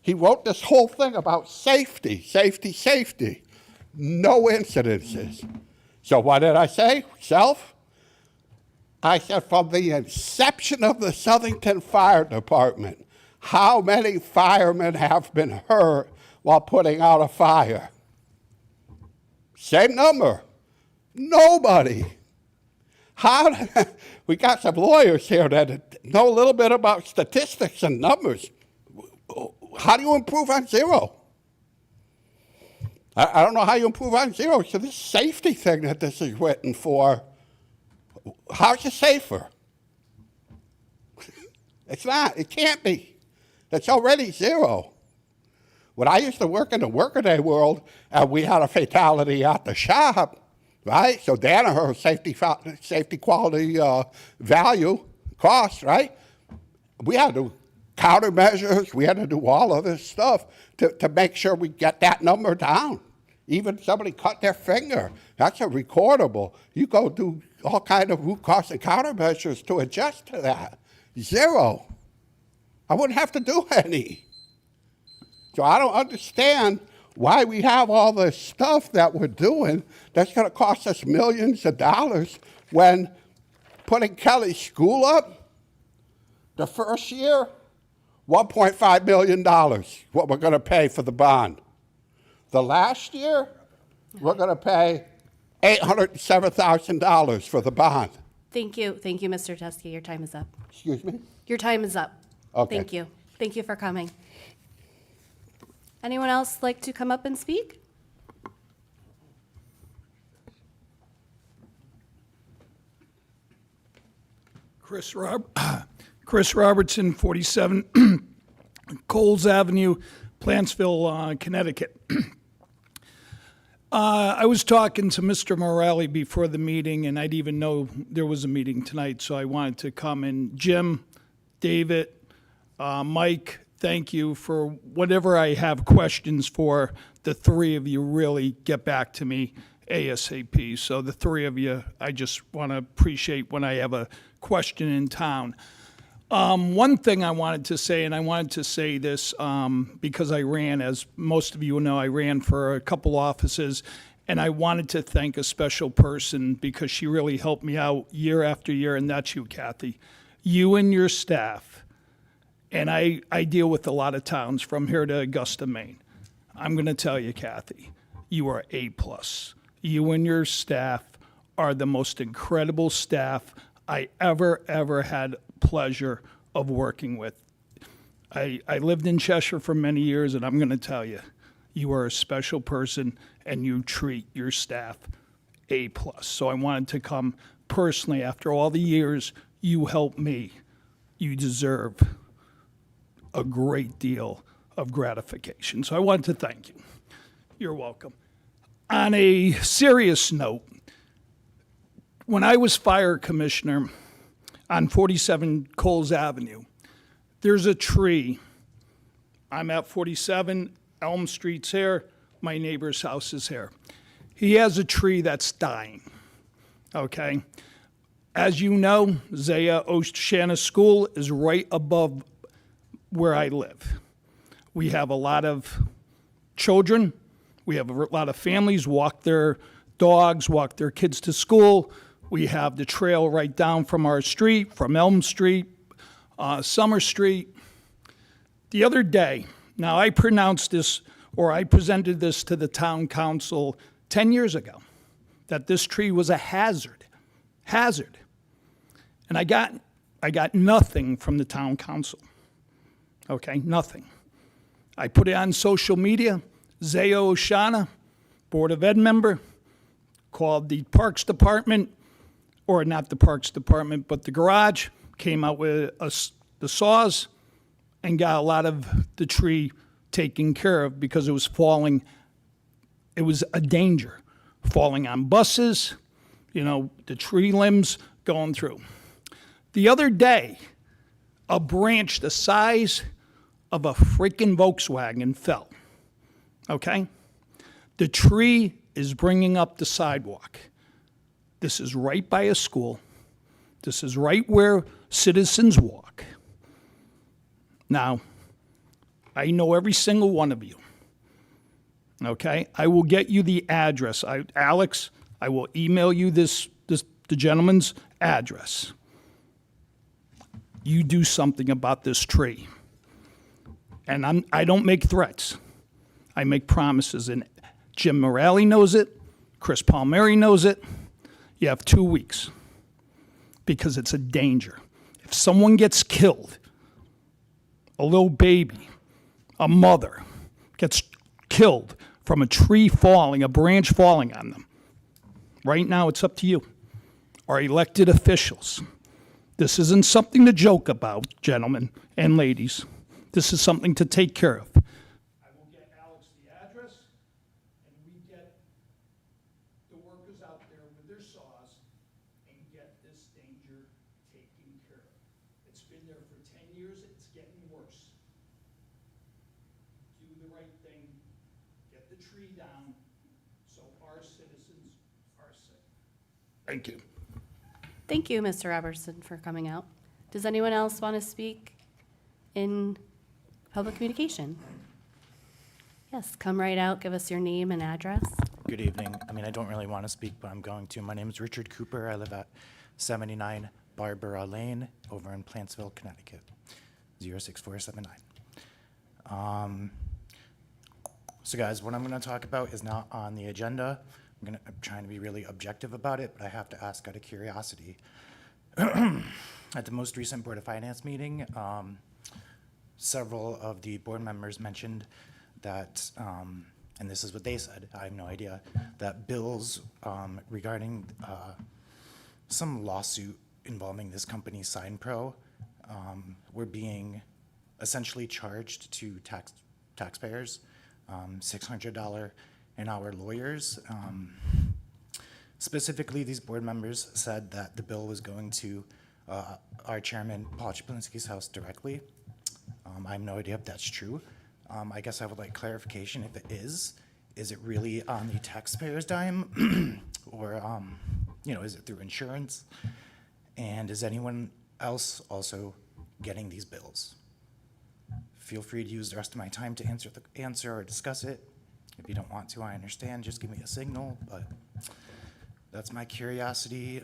He wrote this whole thing about safety, safety, safety. No incidences. So what did I say? I said from the inception of the Southington Fire Department, how many firemen have been hurt while putting out a fire? Same number. Nobody. We got some lawyers here that know a little bit about statistics and numbers. How do you improve on zero? I don't know how you improve on zero. So this safety thing that this is written for, how's it safer? It's not. It can't be. It's already zero. When I used to work in the workaday world, we had a fatality at the shop, right? So Danaher, safety quality value, cost, right? We had to countermeasures. We had to do all of this stuff to make sure we get that number down. Even somebody cut their finger, that's a recordable. You go do all kind of root cause and countermeasures to adjust to that. Zero. I wouldn't have to do any. So I don't understand why we have all this stuff that we're doing that's going to cost us millions of dollars when putting Kelly School up, the first year, $1.5 million, what we're going to pay for the bond. The last year, we're going to pay $807,000 for the bond. Thank you, Mr. Teske. Your time is up. Excuse me? Your time is up. Okay. Thank you. Thank you for coming. Anyone else like to come up and speak? Chris Robertson, 47 Coles Avenue, Plantsville, Connecticut. I was talking to Mr. Morelli before the meeting, and I didn't even know there was a meeting tonight, so I wanted to come. And Jim, David, Mike, thank you for whatever I have questions for. The 3 of you really get back to me ASAP. So the 3 of you, I just want to appreciate when I have a question in town. One thing I wanted to say, and I wanted to say this because I ran, as most of you know, I ran for a couple offices, and I wanted to thank a special person because she really helped me out year after year, and that's you, Kathy. You and your staff, and I deal with a lot of towns from here to Augusta, Maine. I'm going to tell you, Kathy, you are A+. You and your staff are the most incredible staff I ever had pleasure of working with. I lived in Cheshire for many years, and I'm going to tell you, you are a special person, and you treat your staff A+. So I wanted to come personally after all the years you helped me. You deserve a great deal of gratification. So I wanted to thank you. You're welcome. On a serious note, when I was fire commissioner on 47 Coles Avenue, there's a tree. I'm at 47, Elm Street's here, my neighbor's house is here. He has a tree that's dying, okay? As you know, Zaya Oceana School is right above where I live. We have a lot of children, we have a lot of families walk their dogs, walk their kids to school. We have the trail right down from our street, from Elm Street, Summer Street. The other day, now I pronounced this, or I presented this to the town council 10 years ago, that this tree was a hazard. And I got nothing from the town council. Okay, nothing. I put it on social media. Zaya Oceana, Board of Ed member, called the Parks Department, or not the Parks Department, but the garage, came out with the saws and got a lot of the tree taken care of because it was falling. It was a danger, falling on buses, you know, the tree limbs going through. The other day, a branch the size of a freaking Volkswagen fell, okay? The tree is bringing up the sidewalk. This is right by a school. This is right where citizens walk. Now, I know every single one of you, okay? I will get you the address. Alex, I will email you the gentleman's address. You do something about this tree. And I don't make threats. I make promises, and Jim Morale knows it, Chris Palmieri knows it. You have 2 weeks because it's a danger. If someone gets killed, a little baby, a mother gets killed from a tree falling, a branch falling on them, right now it's up to you, our elected officials. This isn't something to joke about, gentlemen and ladies. This is something to take care of. I will get Alex the address, and we get the workers out there with their saws and get this danger taken care of. It's been there for 10 years, it's getting worse. Do the right thing, get the tree down so our citizens are safe. Thank you. Thank you, Mr. Robertson, for coming out. Does anyone else want to speak in public communication? Yes, come right out, give us your name and address. Good evening. I mean, I don't really want to speak, but I'm going to. My name is Richard Cooper. I live at 79 Barbara Lane over in Plantsville, Connecticut, 06479. So guys, what I'm going to talk about is not on the agenda. I'm trying to be really objective about it, but I have to ask out of curiosity. At the most recent Board of Finance meeting, several of the board members mentioned that, and this is what they said, I have no idea, that bills regarding some lawsuit involving this company, SignPro, were being essentially charged to taxpayers, $600 an hour lawyers. Specifically, these board members said that the bill was going to our chairman, Paul Chaplinsky's house directly. I have no idea if that's true. I guess I would like clarification if it is. Is it really on the taxpayer's dime? Or, is it through insurance? And is anyone else also getting these bills. Feel free to use the rest of my time to answer or discuss it. If you don't want to, I understand, just give me a signal, but that's my curiosity.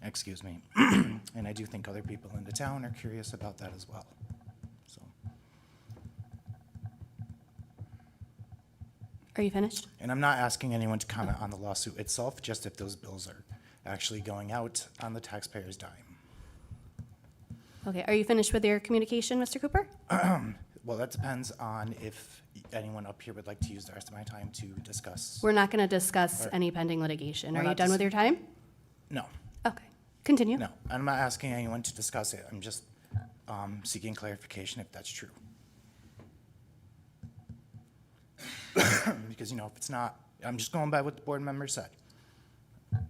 Excuse me. And I do think other people in the town are curious about that as well. So, Are you finished? and I'm not asking anyone to comment on the lawsuit itself, just if those bills are actually going out on the taxpayer's dime. Okay, are you finished with your communication, Mr. Cooper? Well, that depends on if anyone up here would like to use the rest of my time to discuss. We're not going to discuss All right. any pending litigation. We're Are you not done with your time? No, Okay, continue. no, I'm not asking anyone to discuss it. I'm just seeking clarification if that's true. Because, if it's not, I'm just going by what the board member said. All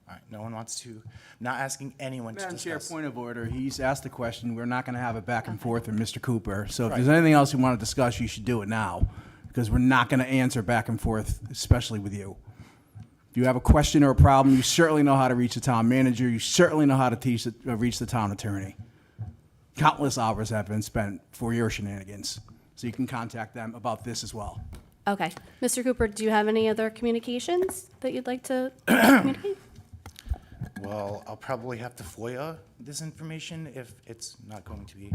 right, no one wants to, I'm not asking anyone to Madam Chair, discuss. point of order. He's asked a question. We're not going to have a back and forth with Mr. Cooper. So if Right. there's anything else you want to discuss, you should do it now, because we're not going to answer back and forth, especially with you. If you have a question or a problem, you certainly know how to reach the town manager. You certainly know how to reach the town attorney. Countless hours have been spent for your shenanigans. So you can contact them about this as well. Okay. Mr. Cooper, do you have any other communications that you'd like to communicate? Well, I'll probably have to FOIA this information if it's not going to be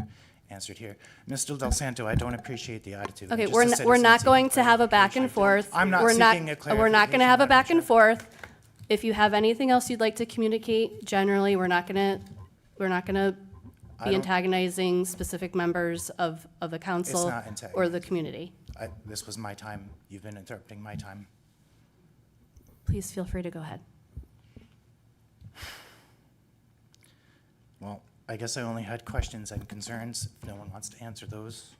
answered here. Mr. Del Santo, I don't appreciate the attitude. I'm Okay, just we're a we're citizen not seeking going to have a back and clarification. forth. I'm not We're seeking a We're not going to have a clarification, back and Madam forth. If you have anything else you'd like to communicate, generally, we're not going to I be don't- antagonizing specific members of the council not or the community. This was my time. You've been interrupting my time. Please feel free to go ahead. Well, I guess I only had questions and concerns. If no one wants to answer those.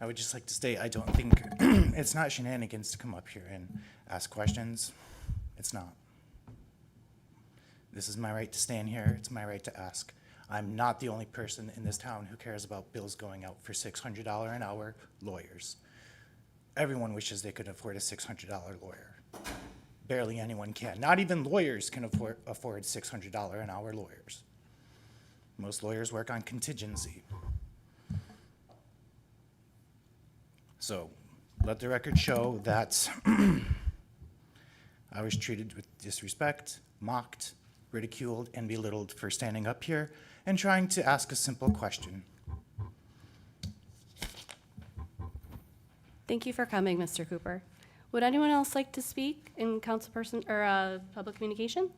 I would just like to state, I don't think, it's not shenanigans to come up here and ask questions. It's not. This is my right to stand here. It's my right to ask. I'm not the only person in this town who cares about bills going out for $600 an hour lawyers. Everyone wishes they could afford a $600 lawyer. Barely anyone can. Not even lawyers can afford $600 an hour lawyers. Most lawyers work on contingency. So let the record show that I was treated with disrespect, mocked, ridiculed, and belittled for standing up here and trying to ask a simple question. Thank you for coming, Mr. Cooper. Would anyone else like to speak in councilperson or public communication?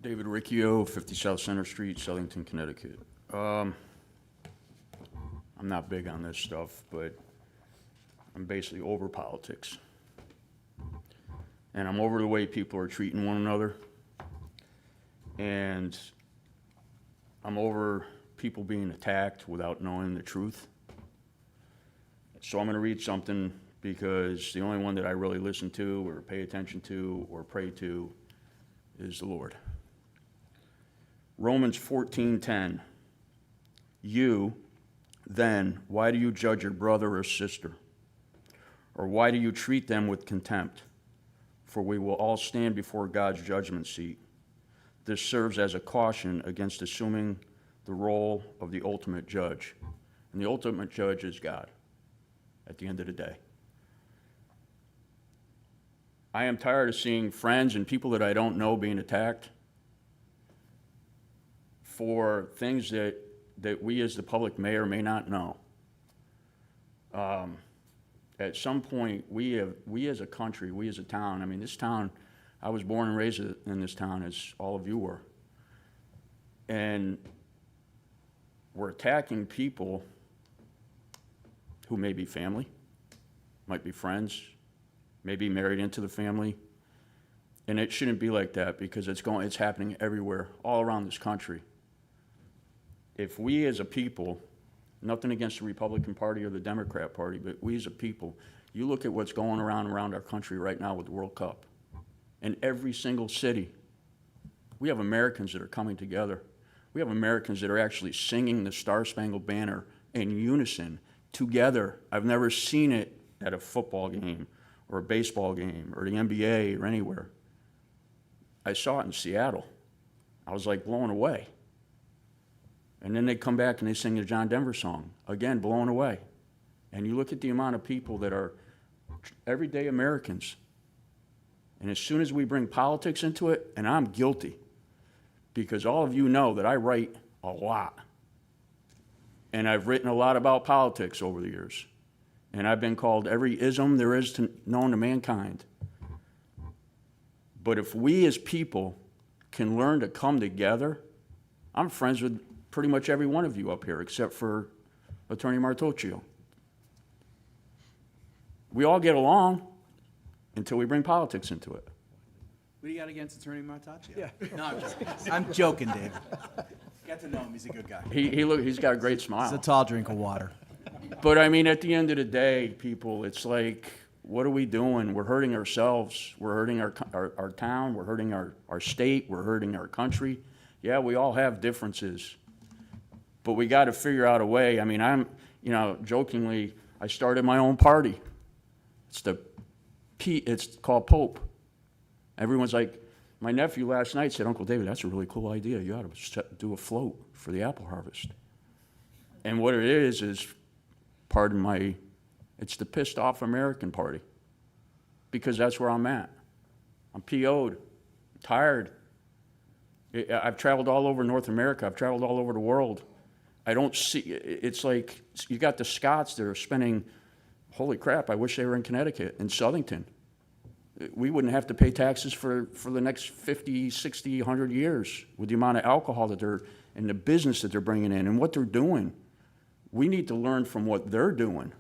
David Riccio, 50 South Center Street, Southington, Connecticut. I'm not big on this stuff, but I'm basically over politics. And I'm over the way people are treating one another. And I'm over people being attacked without knowing the truth. So I'm going to read something because the only one that I really listen to or pay attention to or pray to is the Lord. Romans 14:10. You, then, why do you judge your brother or sister? Or why do you treat them with contempt? For we will all stand before God's judgment seat. This serves as a caution against assuming the role of the ultimate judge. And the ultimate judge is God at the end of the day. I am tired of seeing friends and people that I don't know being attacked for things that we as the public may or may not know. At some point, we as a country, we as a town, I mean, this town, I was born and raised in this town as all of you were. And we're attacking people who may be family, might be friends, may be married into the family. And it shouldn't be like that because it's happening everywhere, all around this country. If we as a people Nothing against the Republican Party or the Democrat Party, but we as a people, you look at what's going around our country right now with the World Cup. In every single city, we have Americans that are coming together. We have Americans that are actually singing the Star-Spangled Banner in unison, together. I've never seen it at a football game or a baseball game or the NBA or anywhere. I saw it in Seattle. I was like blown away. And then they come back and they sing the John Denver song. Again, blown away. And you look at the amount of people that are everyday Americans. And as soon as we bring politics into it, and I'm guilty, because all of you know that I write a lot. And I've written a lot about politics over the years. And I've been called every ism there is known to mankind. But if we as people can learn to come together, I'm friends with pretty much every one of you up here, except for Attorney Martocchio. We all get along until we bring politics into it. What do you got against Attorney Martocchio? Yeah. No, I'm joking. I'm joking, David. Get to know him. He's a good guy. He's got a great smile. He's a tall drink of water. But I mean, at the end of the day, people, it's like, what are we doing? We're hurting ourselves. We're hurting our town. We're hurting our state. We're hurting our country. Yeah, we all have differences. But we got to figure out a way. I mean, jokingly, I started my own party. It's called Pope. Everyone's like, my nephew last night said, Uncle David, that's a really cool idea. You ought to do a float for the apple harvest. And what it is, it's the pissed off American party. Because that's where I'm at. I'm PO'd, tired. I've traveled all over North America. I've traveled all over the world. I don't see, it's like, you got the Scots that are spending, holy crap, I wish they were in Connecticut, in Southington. We wouldn't have to pay taxes for the next 50, 60, 100 years with the amount of alcohol that they're, and the business that they're bringing in and what they're doing. We need to learn from what they're doing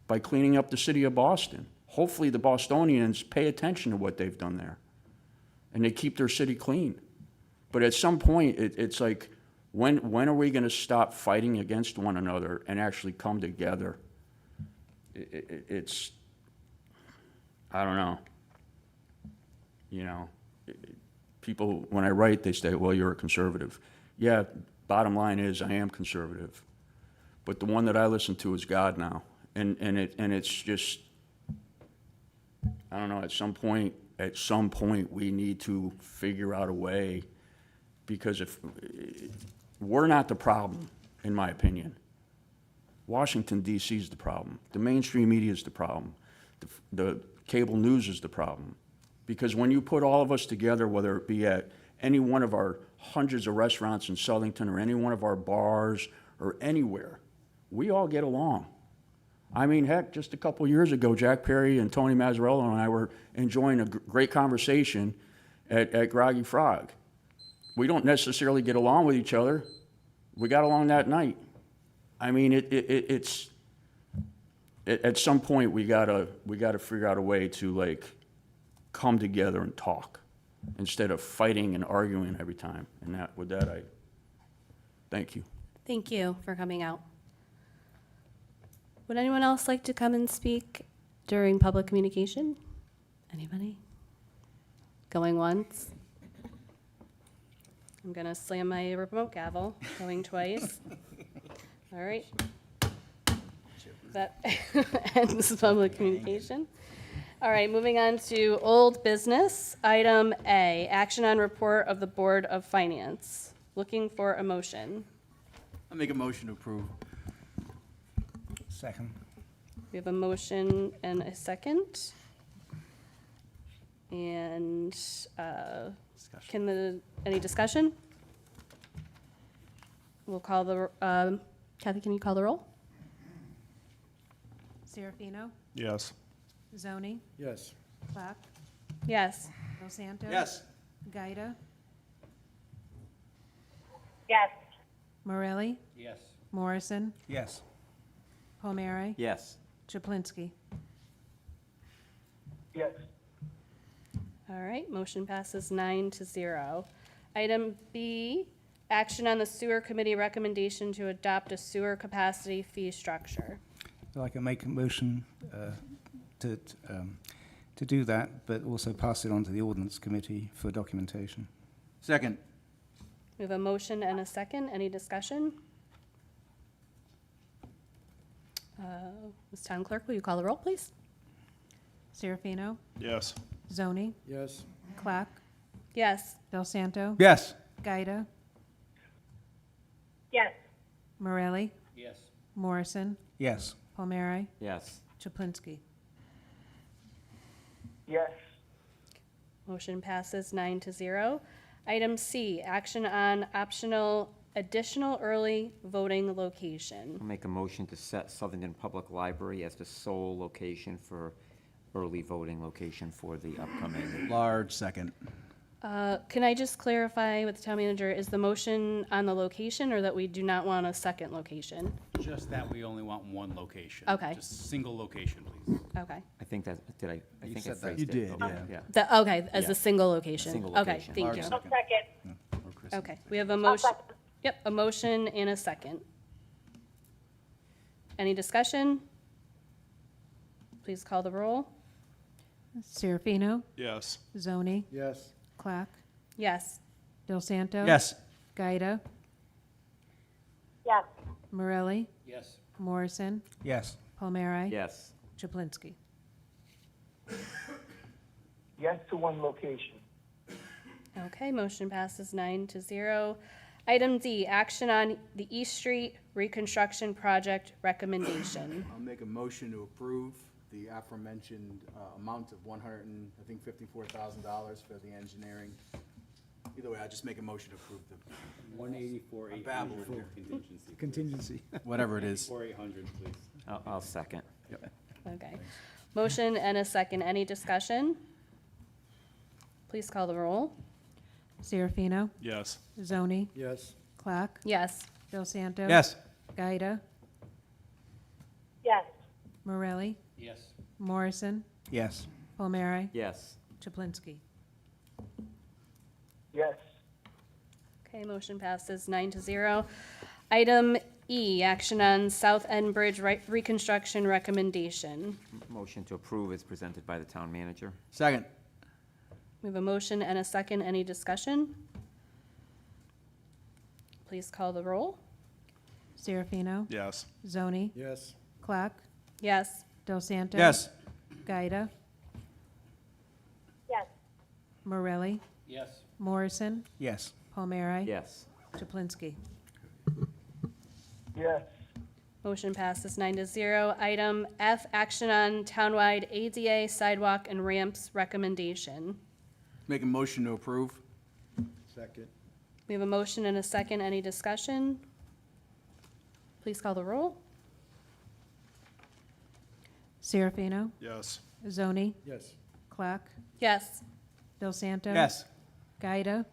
by cleaning up the city of Boston. Hopefully the Bostonians pay attention to what they've done there and they keep their city clean. But at some point, it's like, when are we going to stop fighting against one another and actually come together? It's, I don't know. People, when I write, they say, well, you're a conservative. Yeah, bottom line is I am conservative. But the one that I listen to is God now. And it's just, I don't know, at some point we need to figure out a way, because if we're not the problem, in my opinion. Washington, D.C. is the problem. The mainstream media is the problem. The cable news is the problem. Because when you put all of us together, whether it be at any one of our hundreds of restaurants in Southington or any one of our bars or anywhere, we all get along. I mean, heck, just a couple years ago, Jack Perry and Tony Mazzarello and I were enjoying a great conversation at Groggy Frog. We don't necessarily get along with each other. We got along that night. I mean, it's at some point we gotta figure out a way to come together and talk instead of fighting and arguing every time. And with that, I thank you. Thank you for coming out. Would anyone else like to come and speak during public communication? Anybody? Going once? I'm going to slam my remote gavel, going twice. All right. That ends public communication. All right, moving on to old business. Item A, action on report of the Board of Finance. Looking for a motion. I'll make a motion to approve. Second. We have a motion and a second. And any discussion? We'll call the, Kathy, can you call the roll? Serafino? Yes. Zoni? Yes. Clap? Yes. Los Santos? Yes. Gaida? Yes. Morelli? Yes. Morrison? Yes. Palmieri? Yes. Chaplinsky? Yes. All right, motion passes 9-0. Item B, Action on the sewer committee recommendation to adopt a sewer capacity fee structure. So I can make a motion to do that, but also pass it on to the ordinance committee for documentation. Second. We have a motion and a second. Any discussion? Ms. Town Clerk, will you call the roll, please? Serafino? Yes. Zoni? Yes. Clock? Yes. Del Santo? Yes. Gaida? Yes. Morelli? Yes. Morrison? Yes. Palmieri? Yes. Chaplinsky? Yes. Motion passes 9-0. Item C, action on optional additional early voting location. I'll make a motion to set Southington Public Library as the sole location for early voting location for the upcoming. Large second. Can I just clarify with the town manager, is the motion on the location or that we do not want a second location? Just that we only want one location. Okay. Just single location, please. Okay. I think that, I think I said that. phrased You it. did, Okay, yeah. Okay, as Yeah. a single location? Single Okay, location. thank Large you. second. Second. Okay, we have a I'll motion. second. Yep, a motion and a second. Any discussion? Please call the roll. Serafino? Yes. Zoni? Yes. Clock? Yes. Del Santo? Yes. Gaida? Yes. Morelli? Yes. Morrison? Yes. Palmieri? Yes. Chaplinsky? Yes to one location. Okay, motion passes 9-0. Item D, action on the East Street reconstruction project recommendation. I'll make a motion to approve the aforementioned amount of $154,000 for the engineering. Either way, I just make a motion to approve the, 184, I'm babbling 800 here. contingency. Contingency. whatever it is. 800, please. I'll second. Okay. Motion and a second. Any discussion? Please call the roll. Serafino? Yes. Zoni? Yes. Clock? Yes. Del Santo? Yes. Gaida? Yes. Morelli? Yes. Morrison? Yes. Palmieri? Yes. Chaplinsky? Yes. Okay, motion passes 9-0. Item E, action on South End Bridge reconstruction recommendation. Motion to approve is presented by the town manager. Second. We have a motion and a second. Any discussion? Please call the roll. Serafino? Yes. Zoni? Yes. Clock? Yes. Del Santo? Yes. Gaida? Yes. Morelli? Yes. Morrison? Yes. Palmieri? Yes. Chaplinsky? Yes. Motion passes 9-0. Item F, action on townwide ADA sidewalk and ramps recommendation. Make a motion to approve. Second. We have a motion and a second. Any discussion? Please call the roll. Serafino? Yes. Zoni? Yes. Clock? Yes. Del Santo? Yes. Gaida?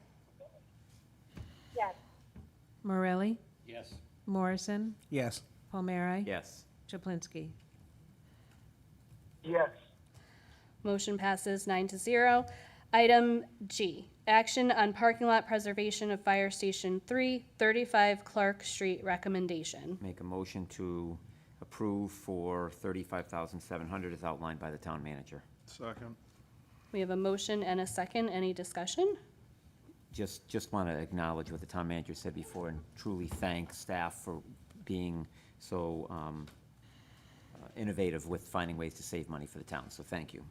Yes. Morelli? Yes. Morrison? Yes. Palmieri? Yes. Chaplinsky? Yes. Motion passes 9-0. Item G, action on parking lot preservation of Fire Station 3, 35 Clark Street recommendation. Make a motion to approve for $35,700 as outlined by the town manager. Second. We have a motion and a second. Any discussion? Just want to acknowledge what the town manager said before and truly thank staff for being so innovative with finding ways to save money for the town, so thank you.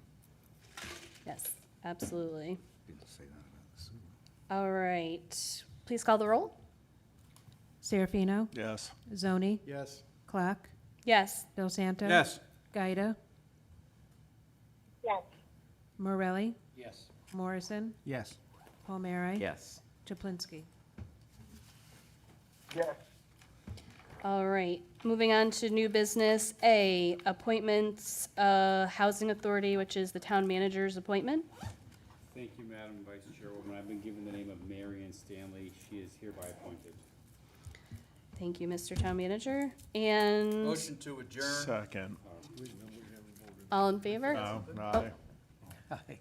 Yes, absolutely. All right. Please call the roll. Serafino? Yes. Zoni? Yes. Clock? Yes. Del Santo? Yes. Gaida? Yes. Morelli? Yes. Morrison? Yes. Palmieri? Yes. Chaplinsky? Yes. All right. Moving on to new business. A, appointments, Housing Authority, which is the town manager's appointment. Thank you, Madam Vice Chairwoman. I've been given the name of Marion Stanley. She is hereby appointed. Thank you, Mr. Town Manager. And Motion to adjourn. Second. all in favor? No, Oh, aye. Aye.